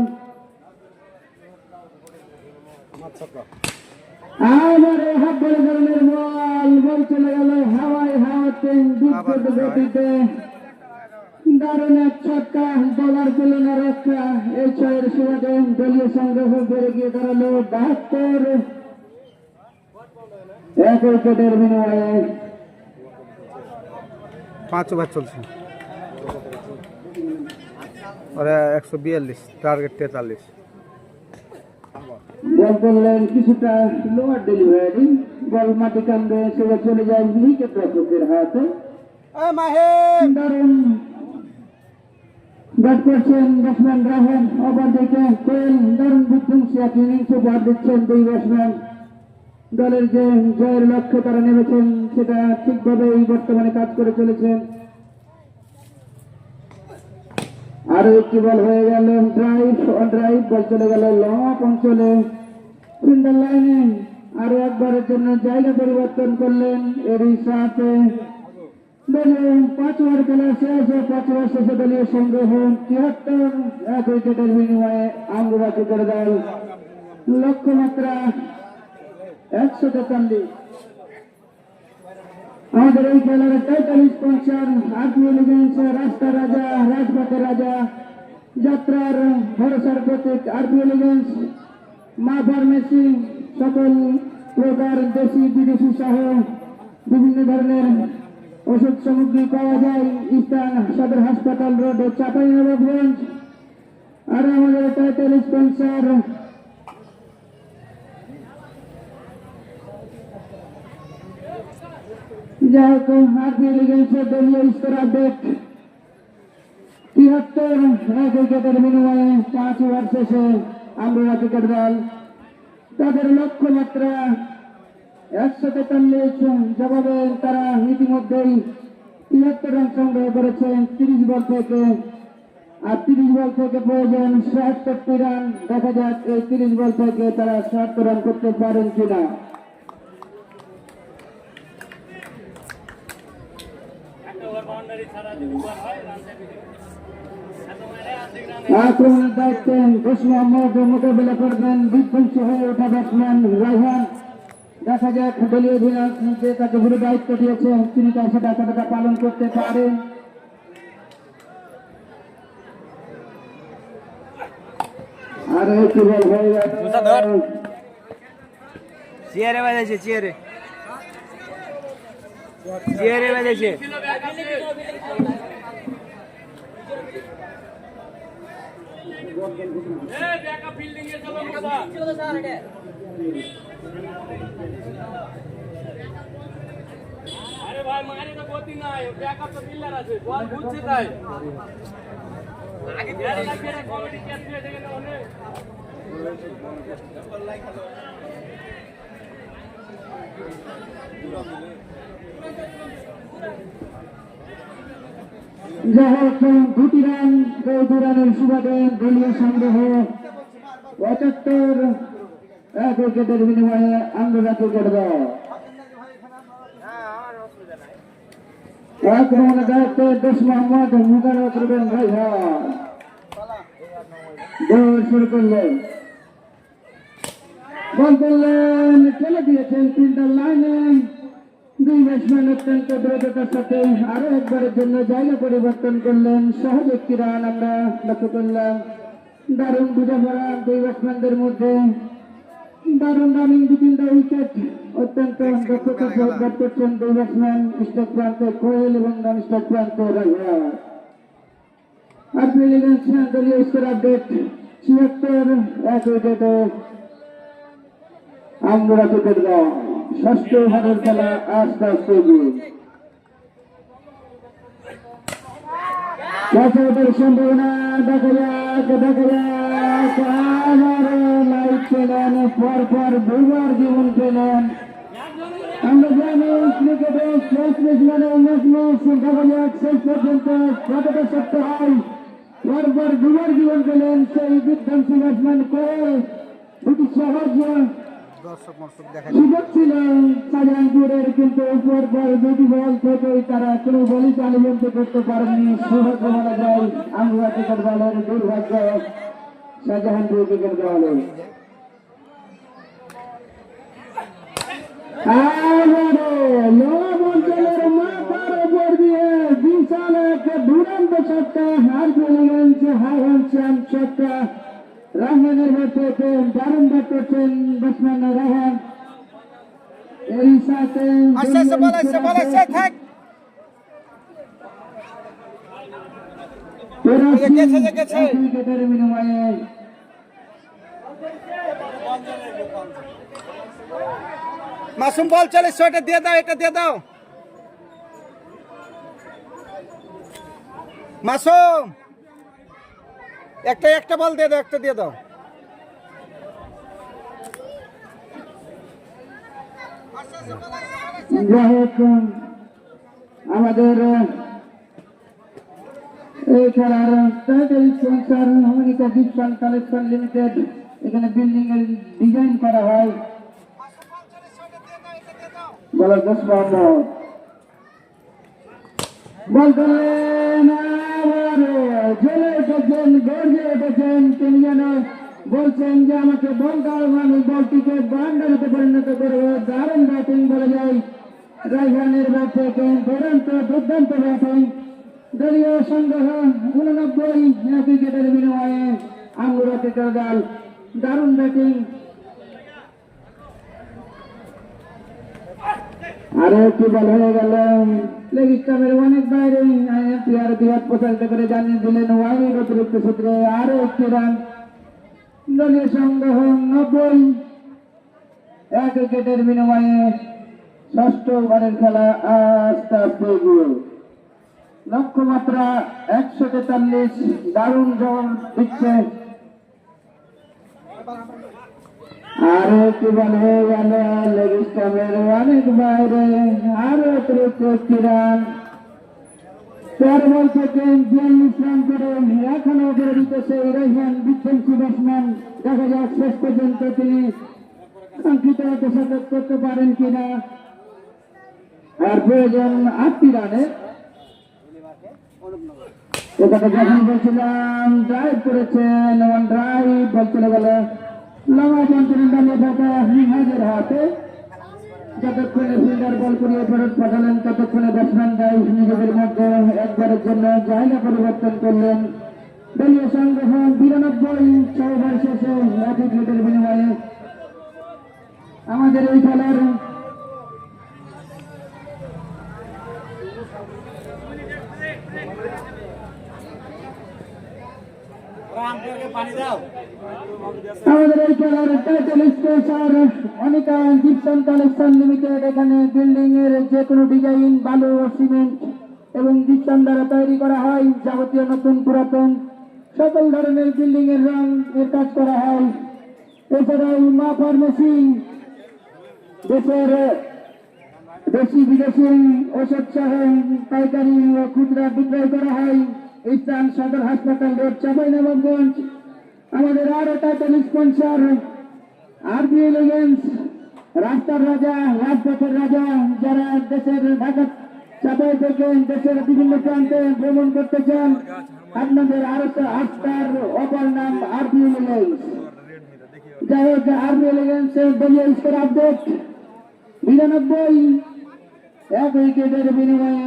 আবার হাফ বলে ধরনের বল, বল চলে গেল হাওয়ায়, হাওয়াতে বিদ্যুৎ গতিতে। দারুণ এক ছক্কা, বলার ছিল না রক্ষা। এই ছয়ের সুবাদে দলীয় সংগ্রহ বেড়ে গিয়ে দাঁড়ালো 72। এক উইকেটের বিনিময়ে 5 ওভার চলছে। ওরা 142, টার্গেট 43। বল করলেন কিছুটা লোয়ার ডেলিভারি, বল মাটি কামড়ে সেটা চলে যায় উইকেট রক্ষকের হাতে। দারুণ ব্যাট করছেন ব্যাটসম্যান রাহেন, ওভার থেকে কোয়েল। দারুণ বিধ্বংসী এক ইনিংস উপহার দিচ্ছেন দুই ব্যাটসম্যান। দলের যে জয়ের লক্ষ্যে তারা নেমেছেন সেটা ঠিকভাবেই বর্তমানে কাজ করে চলেছেন। আরো একটি বল হয়ে গেল ড্রাইভ, ড্রাইভ, বল চলে গেল লং অফ অঞ্চলে ফিল্ডার লাইনে। আরো একবারের জন্য জায়গা পরিবর্তন করলেন। এরই সাথে দলীয় 5 ওভার খেলা শেষ। 5 ওভার শেষে দলীয় সংগ্রহ 73। এক উইকেটের বিনিময়ে আমরা ক্রিকেট দল লক্ষ্যমাত্রা 143। আমাদের এই খেলার টাইটেল স্পন্সর আরপিএল ইভেন্টস, রাস্তা রাজা, রাজপথের রাজা, যাত্রার ভরসার প্রতীক আরপিএল ইভেন্টস, মা ফার্মেসি, সকল প্রকার দেশি বিদেশি সহ বিভিন্ন ধরনের ওষুধ সামগ্রী পাওয়া যায় ইস্টার্ন সদর হাসপাতাল রোড, চাঁপাইনবাবগঞ্জ। আর আমাদের টাইটেল স্পন্সর যাই হোক, আরপিএল ইভেন্টসের দলীয় স্কোর আপডেট 73। এক উইকেটের বিনিময়ে 5 ওভার শেষে আমরা ক্রিকেট দল তাদের লক্ষ্যমাত্রা 143। জবাবে তারা ইতিমধ্যেই 73 রান সংগ্রহ করেছেন 30 বল থেকে। আর 30 বল থেকে প্রয়োজন 67 রান। দেখা যাক এই 30 বল থেকে তারা 70 রান করতে পারেন কিনা। আক্রমণের দায়িত্বে ঘোষ মোহাম্মদ মোকাবেলা করবেন বিধ্বংসী হয়ে ওঠা ব্যাটসম্যান রায়হান। দেখা যাক দলীয় অধিনায়ক যে তাকে পুরো দায়িত্ব দিয়েছে তিনি তার সেটা কতটা পালন করতে পারেন। আর একটি বল হয়ে গেছে, চেয়ারে বাজেছে, চেয়ারে চেয়ারে বাজেছে। আরে ভাই মারি তো গতি নাই, ব্যাকআপ তো পিলার আছে, বল বুঝছে তাই আগে গাড়ি লাগিয়ে রে কমেডি ক্যাচ দিয়ে দেখে না ওনে। যাই হোক, 2টি রান, 2 রানের সুবাদে দলীয় সংগ্রহ 75। এক উইকেটের বিনিময়ে আমরা ক্রিকেট দল আক্রমণের দায়িত্বে ঘোষ মোহাম্মদ মোকাবেলা করবেন রায়হান। দৌড় শুরু করলেন, বল করলেন, চলে দিয়েছেন ফিল্ডার লাইনে। দুই ব্যাটসম্যান অত্যন্ত দ্রুততার সাথে আরো একবারের জন্য জায়গা পরিবর্তন করলেন। সহজ একটি রান আমরা লক্ষ্য করলাম। দারুণ বোঝাপড়া দুই ব্যাটসম্যানদের মধ্যে। দারুণ রানিং 2-3টা উইকেট, অত্যন্ত দক্ষতার সহিত ব্যাট করছেন দুই ব্যাটসম্যান, স্ট্রাইক প্রান্তে কোয়েল এবং নন স্ট্রাইক প্রান্তে রাজহার। আরপিএল ইলেভেন দলীয় স্কোর আপডেট 76, 1 উইকেটে আমরা ক্রিকেট দল। ষষ্ঠ ওভারের খেলা আস্তে আস্তে এগিয়ে। সম্ভাবনা দেখা যাক, আবারও লাইট পেলেন, পরপর দুবার জীবন পেলেন। আমরা জানি ক্রিকেটে শেষ ম্যাচ মানে ম্যাচ দেখা যাক শেষ পর্যন্ত কতটা সত্য হয়। পরপর দুবার জীবন পেলেন সেই বিধ্বংসী ব্যাটসম্যান করে। দুটি সহজ সুযোগ ছিল শাহজাহানপুরের, কিন্তু পরপর দুটি বল থেকেই তারা কোনো বলই চালু করতে পারেননি। সৌভাগ্য বলা যায় আমরা ক্রিকেট দলের, দুর্ভাগ্য শাহজাহানপুর ক্রিকেট দলের। অঞ্চলের মাথার উপর দিয়ে বিশাল এক দুরন্ত ছক্কা, হারছেন ছক্কা। রাহানের ব্যাট থেকে দারুণ ব্যাট করছেন ব্যাটসম্যান রাহান। এই সাথে উইকেটের বিনিময়ে মাসুম বল চলে, এটা দিয়ে দাও, এটা দিয়ে দাও মাসুম, একটা বল দিয়ে দাও, একটা দিয়ে দাও। আমাদের এই খেলার টাইটেল স্পন্সর অমেরিকা ডিপশন কালেকশন লিমিটেড, এখানে বিল্ডিং এর ডিজাইন করা হয়। বলার 10 মোহাম্মদ বল করলেন, জ্বলে উঠেছেন, গর্জে উঠেছেন। তিনি যেন বলছেন যে আমাকে বল দাও, আমি বলটিকে বাউন্ডারিতে পরিণত করবো। দারুণ ব্যাটিং বলা যায় রায়হানের ব্যাট থেকে, দুর্দান্ত ব্যাটিং। দলীয় সংগ্রহ 89, 1 উইকেটের বিনিময়ে আঙ্গুরা ক্রিকেট দল। দারুণ ব্যাটিং। আরো একটি বল হয়ে গেল লেগ স্টাম্পের অনেক বাইরে। আইএনপিআর বিহার প্রচারিত করে জানিয়ে দিলেন ওয়াইড অতিরিক্ত সূত্রে আরো একটি রান। দলীয় সংগ্রহ 90, 1 উইকেটের বিনিময়ে ষষ্ঠ ওভারের খেলা আস্তে আস্তে এগিয়ে। লক্ষ্যমাত্রা 143, দারুণ জবাব দিচ্ছে। আরো একটি বল হয়ে গেল লেগ স্টাম্পের অনেক বাইরে, আরো অতিরিক্ত একটি রান। 4 বল থেকে 42 রান করে এখনো করে দিতেছে রায়হান, ডিফেন্সিভ ব্যাটসম্যান। দেখা যাক শেষ পর্যন্ত তিনি কাঙ্ক্ষিত শতক করতে পারেন কিনা। আর প্রয়োজন 8টি রানের। এখানে যখন বলছিলাম ড্রাইভ করেছেন, ওয়ান ড্রাইভ, বল চলে গেল লম্বা পঞ্চান্ন দাঁড়িয়ে থাকা হাজের হাতে। যতক্ষণে ফিল্ডার বল করিয়ে ফেরত পাঠালেন, ততক্ষণে ব্যাটসম্যান গাইস নিজেদের মধ্যে একবারের জন্য জায়গা পরিবর্তন করলেন। দলীয় সংগ্রহ 92, 6 ওভার শেষে 1 উইকেটের বিনিময়ে আমাদের এই খেলার title sponsor Anika gypsum collection limited. এখানে বিল্ডিং এর যে কোনো ডিজাইন, বালু ও সিমেন্ট এবং জিপসন দ্বারা তৈরি করা হয়। যাবতীয় নতুন পুরাতন সকল ধরনের বিল্ডিং এর রং এর কাজ করা হয়। এছাড়াও মা ফার্মেসি, দেশের দেশি বিদেশি ওষুধ সহ পাইকারি ও খুচরা বিক্রয় করা হয়। ইস্টার্ন সদর হাসপাতাল রোড, চাঁপাইনবাবগঞ্জ। আমাদের আরো টাইটেল স্পন্সর আরপিএল ইলেভেন, রাস্তার রাজা, রাজপথের রাজা, যারা দেশের ঢাকা চাপাই থেকে দেশের বিভিন্ন প্রান্তে ভ্রমণ করতে চান, আপনাদের আরো আস্থার অপর নাম আরপিএল ইলেভেন। যাই হোক, আরপিএল ইলেভেন দলীয় স্কোর আপডেট 92, 1 উইকেটের বিনিময়ে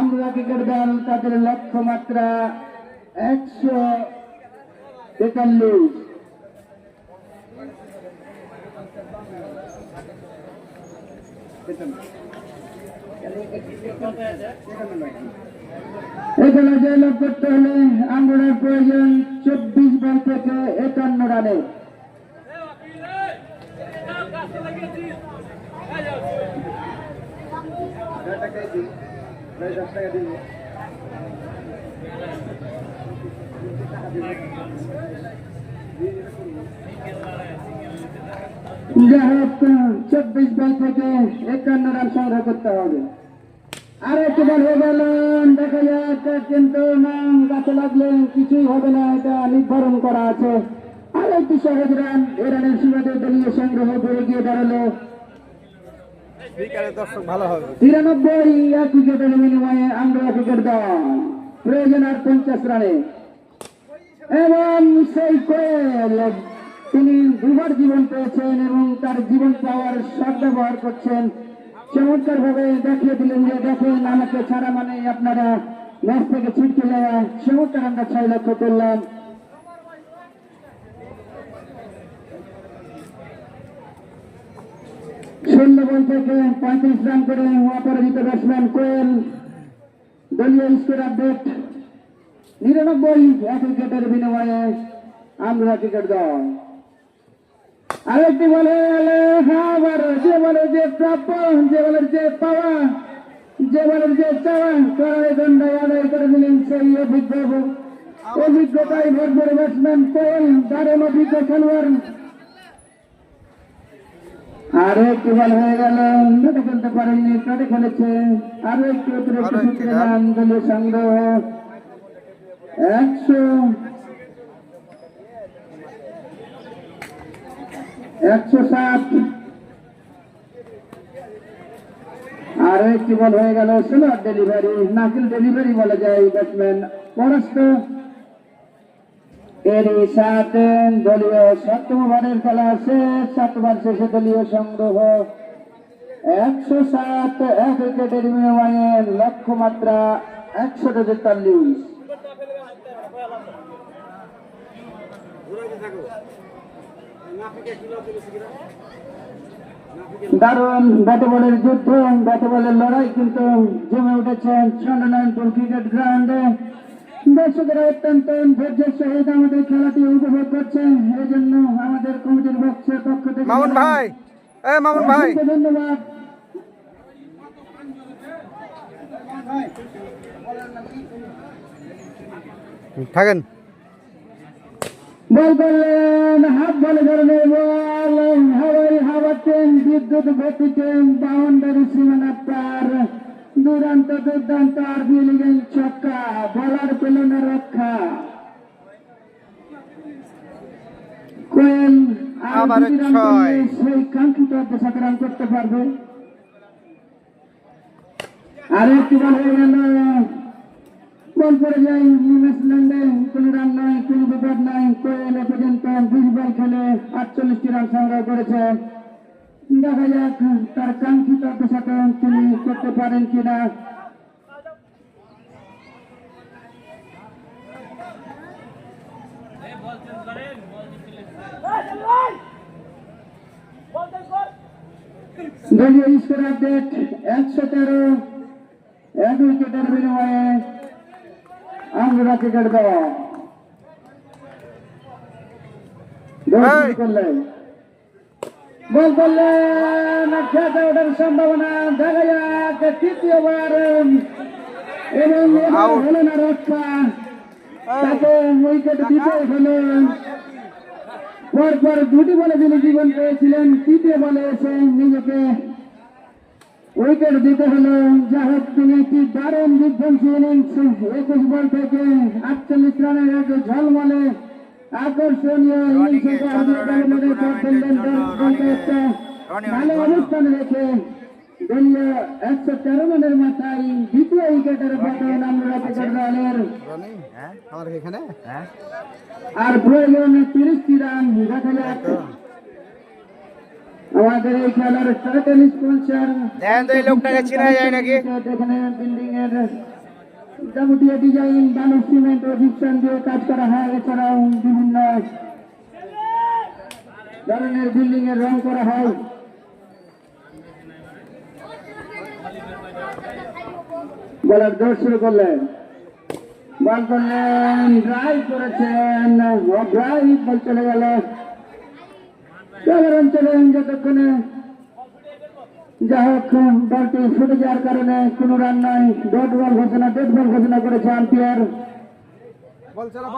আমরা ক্রিকেট দল তাদের লক্ষ্যমাত্রা 143। এখানে জয়লাভ করতে হলে আঙ্গুরের প্রয়োজন 24 বল থেকে 51 রানে। যাই হোক 24 বল থেকে 51 রান সংগ্রহ করতে হবে। আর একটু বল হয়ে গেল, দেখা যাক, কিন্তু গাছে লাগলেন, কিছুই হবে না, এটা নির্ধারণ করা আছে। আর একটি সহজ রান, এ রানের সীমাতে দলীয় সংগ্রহ করে গিয়ে দাঁড়ালো 93। 1 উইকেটের বিনিময়ে আমরা ক্রিকেট দল প্রয়োজন আর 50 রানে। এবং সেই কোয়েল তিনি দুবার জীবন পেয়েছেন এবং তার জীবন পাওয়ার সদ্ব্যবহার করছেন। চমৎকার ভাবে দেখিয়ে দিলেন যে দেখেন, আমাকে ছাড়া মানে আপনারা ম্যাচ থেকে ছিটকে যাওয়া। চমৎকার আমরা 6 লক্ষ্য করলাম। শূন্য বল থেকে 35 রান করে অপরাজিত ব্যাটসম্যান কোয়েল। দলীয় স্কোর আপডেট 99। 1 উইকেটের বিনিময়ে আমরা ক্রিকেট দল। আরেকটি বলে আবার যে বলে যে প্রাপ্য, যে বলের যে পাওয়া, যে বলের যে চাওয়া, করার দণ্ডায় আদায় করে দিলেন সেই অভিজ্ঞতায় ভরপুর ব্যাটসম্যান কোয়েল, দারুণ অভিজ্ঞ খেলোয়াড়। আরো একটি বল হয়ে গেল, ব্যাটে খেলতে পারেননি, ব্যাটে খেলেছে। আরো একটি অতিরিক্ত সূত্রে রান, দলীয় সংগ্রহ 107। আরো একটি বল হয়ে গেল, স্লোয়ার ডেলিভারি, নাকিল ডেলিভারি বলা যায়। ব্যাটসম্যান পরাস্ত। এরই সাথে দলীয় 7ম ওভারের খেলা শেষ। 7 ওভার শেষে দলীয় সংগ্রহ 107। 1 উইকেটের বিনিময়ে লক্ষ্যমাত্রা 143। দারুণ ব্যাটে বলের যুদ্ধ, ব্যাটে বলের লড়াই কিন্তু জমে উঠেছে চন্দ্রনারায়ণপুর ক্রিকেট গ্রাউন্ডে। দর্শকেরা অত্যন্ত ধৈর্যের সহিত আমাদের খেলাটি উপভোগ করছে। এই জন্য আমাদের কমিটির পক্ষের পক্ষ থেকে মামুন ভাই, ধন্যবাদ। থাকেন। বল করলেন, হাত বলে ধরনের বল, হাওয়াই হাওয়াচ্ছেন, বিদ্যুৎ গতিতে বাউন্ডারি সীমানা পার। দুর্দান্ত আর ফিল্ডিং ছক্কা, বলার পেল না রক্ষা। কোয়েল আবার 6। সেই কাঙ্ক্ষিত অর্ধশত রান করতে পারবে। আর একটি বল হয়ে গেল, বল পড়ে যায় নিউজিল্যান্ডে, কোন রান নয়, কোন বিপদ নাই। কোয়েল এ পর্যন্ত 20 বল খেলে 48টি রান সংগ্রহ করেছে। দেখা যাক তার কাঙ্ক্ষিত অর্ধশত তিনি করতে পারেন কিনা। দলীয় স্কোর আপডেট 113। 1 উইকেটের বিনিময়ে আমরা ক্রিকেট দল করলেন। বল করলেন, খেতে ওঠার সম্ভাবনা। দেখা যাক তৃতীয়বার এবং হলো না রক্ষা, তাকে উইকেট দিতে হলো। পরপর 2টি বলে তিনি জীবন পেয়েছিলেন, 3য় বলে এসে নিজেকে উইকেট দিতে হলো। যা হোক, তিনি কি দারুণ বিধ্বংসী ইনিংস, 21 বল থেকে 48 রানের এক ঝলমলে আকর্ষণীয় ইনিংস ভালো অবস্থানে রেখে দলীয় 113 রানের মাথায় 2য় উইকেটের পতন আমরা ক্রিকেট দলের। আর প্রয়োজন 30টি রান। দেখা যাক আমাদের এই খেলার টাইটেল স্পন্সর লোকটাকে চিনা যায় নাকি? এখানে বিল্ডিং এর যাবতীয় ডিজাইন বালু সিমেন্ট ও জিপসাম দিয়ে কাজ করা হয়। এছাড়াও বিভিন্ন ধরনের বিল্ডিং এর রং করা হয়। বলার দৌড় শুরু করলেন, বল করলেন, ড্রাইভ করেছেন, ড্রাইভ বল চলে গেল। রান চলেন যতক্ষণে যা হোক বলটি ছুটে যাওয়ার কারণে কোনো রান নাই, ডট বল ঘোষণা করেছে আম্পায়ার। বল চালা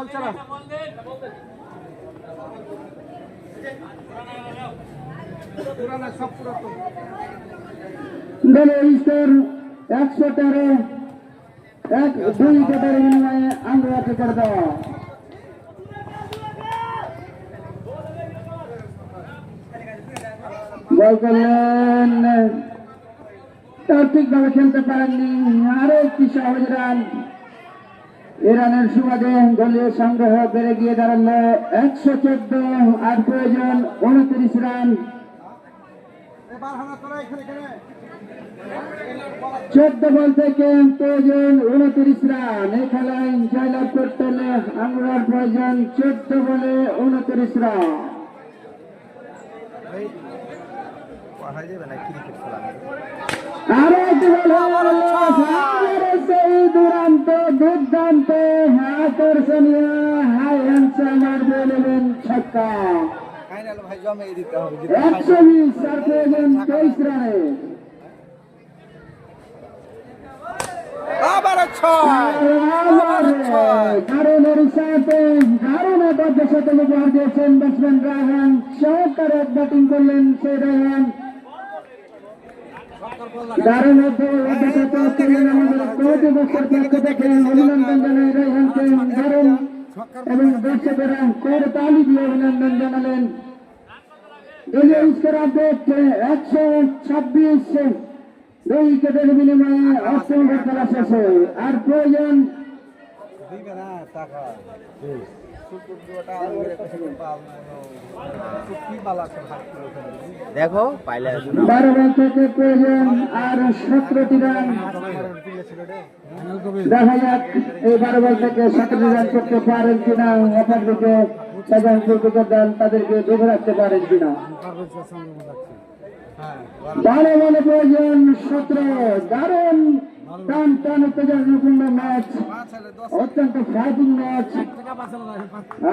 দলীয় স্কোর 113, 2 উইকেটের বিনিময়ে আন্ডার করে দেওয়া। বল করলেন, ঠিকভাবে খেলতে পারেননি, আরো একটি সহজ রান। এ রানের সুবাদে দলীয় সংগ্রহ বেড়ে গিয়ে দাঁড়ালো 114, আর প্রয়োজন 29 রান। 14 বল থেকে প্রয়োজন 29 রান। এই খেলায় জয়লাভ করতে হলে আঙ্গুরার প্রয়োজন 14 বলে 29 রান। আরো একটি বল, সেই দুর্দান্ত আকর্ষণীয় হাই হ্যান্ডসাম আর বলবেন ছক্কা। 120 আর প্রয়োজন 23 রানে। দারুণের সাথে উপহার দিয়েছেন ব্যাটসম্যান রায়হান। চমৎকার এক ব্যাটিং করলেন সেই রায়হান। দারুণ আমাদের প্রতি বছর পক্ষ থেকে অভিনন্দন জানাই রায়হানকে। দারুণ এবং দর্শকেরা করতালি দিয়ে অভিনন্দন জানালেন। দলীয় স্কোর আপডেট 126, 2 উইকেটের বিনিময়ে 8 ওভার খেলা শেষে। আর প্রয়োজন দেখো পাইলে 12 বল থেকে প্রয়োজন আর 17টি রান। দেখা যাক এই 12 বল থেকে 17 রান করতে পারেন কিনা, অপরদিকে সাধারণ ক্রিকেটার দল তাদেরকে বেঁধে রাখতে পারেন কিনা। 12 বলে প্রয়োজন 17। দারুণ টান উত্তেজনাপূর্ণ ম্যাচ, অত্যন্ত ফাইটিং ম্যাচ।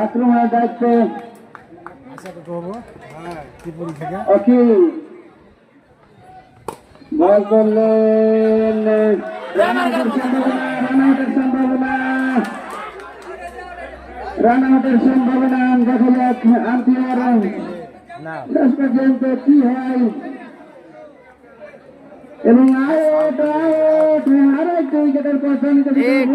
আক্রমণের দায়িত্বে বল করলেন, রান আউটের সম্ভাবনা। দেখা যাক আম্পায়ার শেষ পর্যন্ত কি হয়। এবং আরো একটি উইকেটের পছন্দ দিলেন।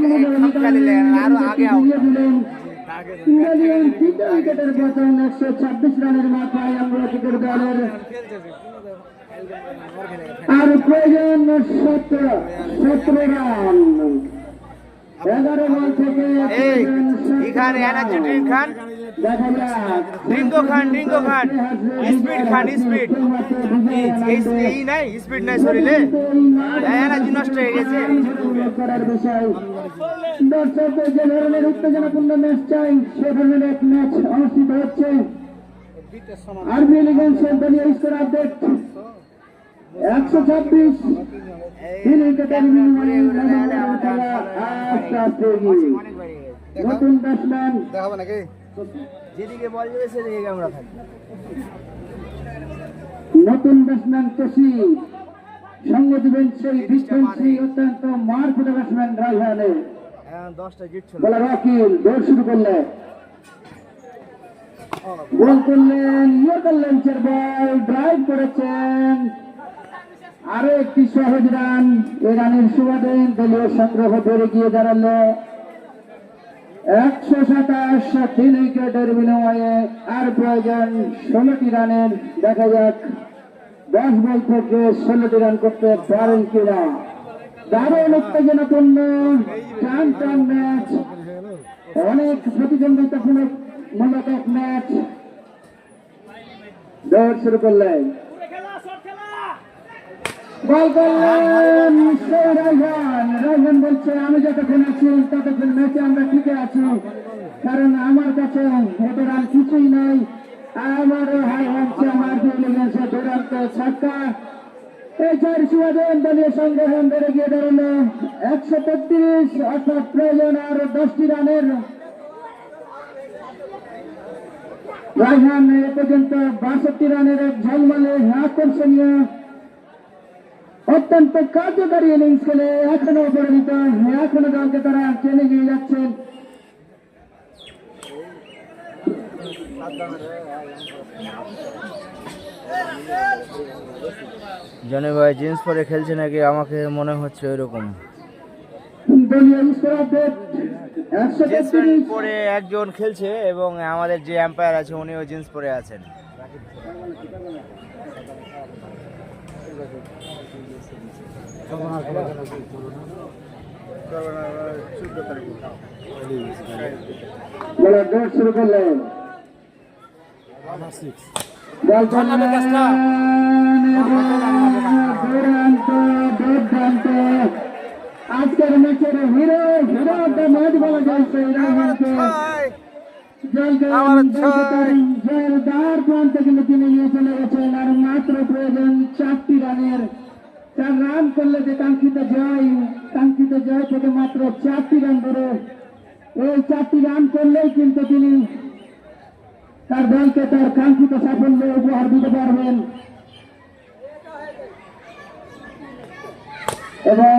উইকেটের পছন্দ 126 রানের মাথায় আমরা ক্রিকেট দলের। আর প্রয়োজন 17 রান। 11 বল থেকে এখানে এনার্জি ড্রিঙ্ক খান, দেখা যাক ড্রিঙ্কও খান, স্পিড খান, স্পিড এই নাই, স্পিড নাই শরীরে, এনার্জি নষ্ট হয়ে গেছে। করার বিষয় দর্শকদের যে ধরনের উত্তেজনাপূর্ণ ম্যাচ চাই সে ধরনের এক ম্যাচ অনুষ্ঠিত হচ্ছে। আরবি লিগেন্সের দলীয় স্কোর আপডেট 126, 3 উইকেটের বিনিময়ে খেলা আস্তে আস্তে এগিয়ে। নতুন ব্যাটসম্যান যেদিকে বল যাবে সেদিকে আমরা থাকি। নতুন ব্যাটসম্যান তসি সঙ্গ দিবেন সেই ডিস্টেন্সি অত্যন্ত মারফুটে ব্যাটসম্যান রায়হানের। 10টা জিতছিল। বলার ওয়াকিল দৌড় শুরু করলেন, বল করলেন, ইয়র্কার বল ড্রাইভ করেছেন। আরো একটি সহজ রান। এই রানের সুবাদে দলীয় সংগ্রহ বেড়ে গিয়ে দাঁড়ালো 127, 3 উইকেটের বিনিময়ে। আর প্রয়োজন 16টি রানের। দেখা যাক 10 বল থেকে 16টি রান করতে পারেন কিনা। দারুণ উত্তেজনাপূর্ণ টান ম্যাচ, অনেক প্রতিদ্বন্দ্বিতামূলক এক ম্যাচ। দৌড় শুরু করলেন, বল করলেন সেই রায়হান বলছে আমি যতক্ষণ আছি ততক্ষণ ম্যাচে আমরা টিকে আছি, কারণ আমার কাছে এত রান কিছুই নাই। আমারও হাই হচ্ছে আমার লেগেছে দুরান্ত ছক্কা। এই 4 সুবাদন দলীয় সংগ্রহণ বেড়ে গিয়ে দাঁড়ালো 133, অর্থাৎ প্রয়োজন আর 10টি রানের। রায়হান এ পর্যন্ত 62 রানের এক ঝলমলে আকর্ষণীয় অত্যন্ত কার্যকারী ইনিংস খেলে এখনো পরিণত, এখনো দলকে তারা টেনে নিয়ে যাচ্ছেন। জনি ভাই জিন্স পরে খেলছে নাকি, আমাকে মনে হচ্ছে ওইরকম। দলীয় স্কোরারদের জিন্স 133। পরে একজন খেলছে এবং আমাদের যে এম্পায়ার আছে উনিও জিন্স পরে আছেন। বলার দৌড় শুরু করলেন। বল দুর্দান্ত আজকের ম্যাচের হিরো অফ দ্য ম্যাচ বলা যাচ্ছে রায়হানকে। জয়ের প্রান্তে কিন্তু তিনি নিয়ে চলে গেছেন। আর মাত্র প্রয়োজন 4টি রানের। 4 রান করলে যে কাঙ্ক্ষিত জয় থেকে মাত্র 4টি রান ধরে এই 4টি রান করলেই কিন্তু তিনি তার দলকে তার কাঙ্ক্ষিত সাফল্য উপহার দিতে পারবেন। এবং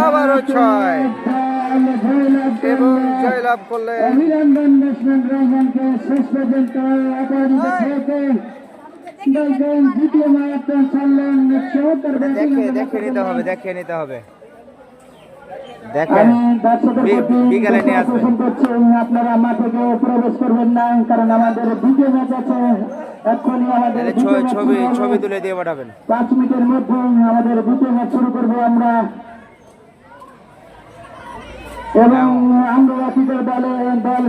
আবারও 6 এবং জয়লাভ করলেন অভিনন্দন ব্যাটসম্যান রায়হানকে শেষ পর্যন্ত অপরাজিত খেলতে দলকে দ্বিতীয় মারাত্মক ছাড়লেন। চমৎকার ব্যাটিং দেখে নিতে হবে দেখেন আমি দর্শকের প্রতি বিকালে নিয়ে আসবেন। আকর্ষণ করছি, আপনারা মাঠে গিয়ে প্রবেশ করবেন না, কারণ আমাদের দ্বিতীয় ম্যাচ আছে। এক্ষুনি আমাদের ছবি তুলে দিয়ে পাঠাবেন। 5 মিনিটের মধ্যে আমাদের দ্বিতীয় ম্যাচ শুরু করবো আমরা। এবং আমরা দল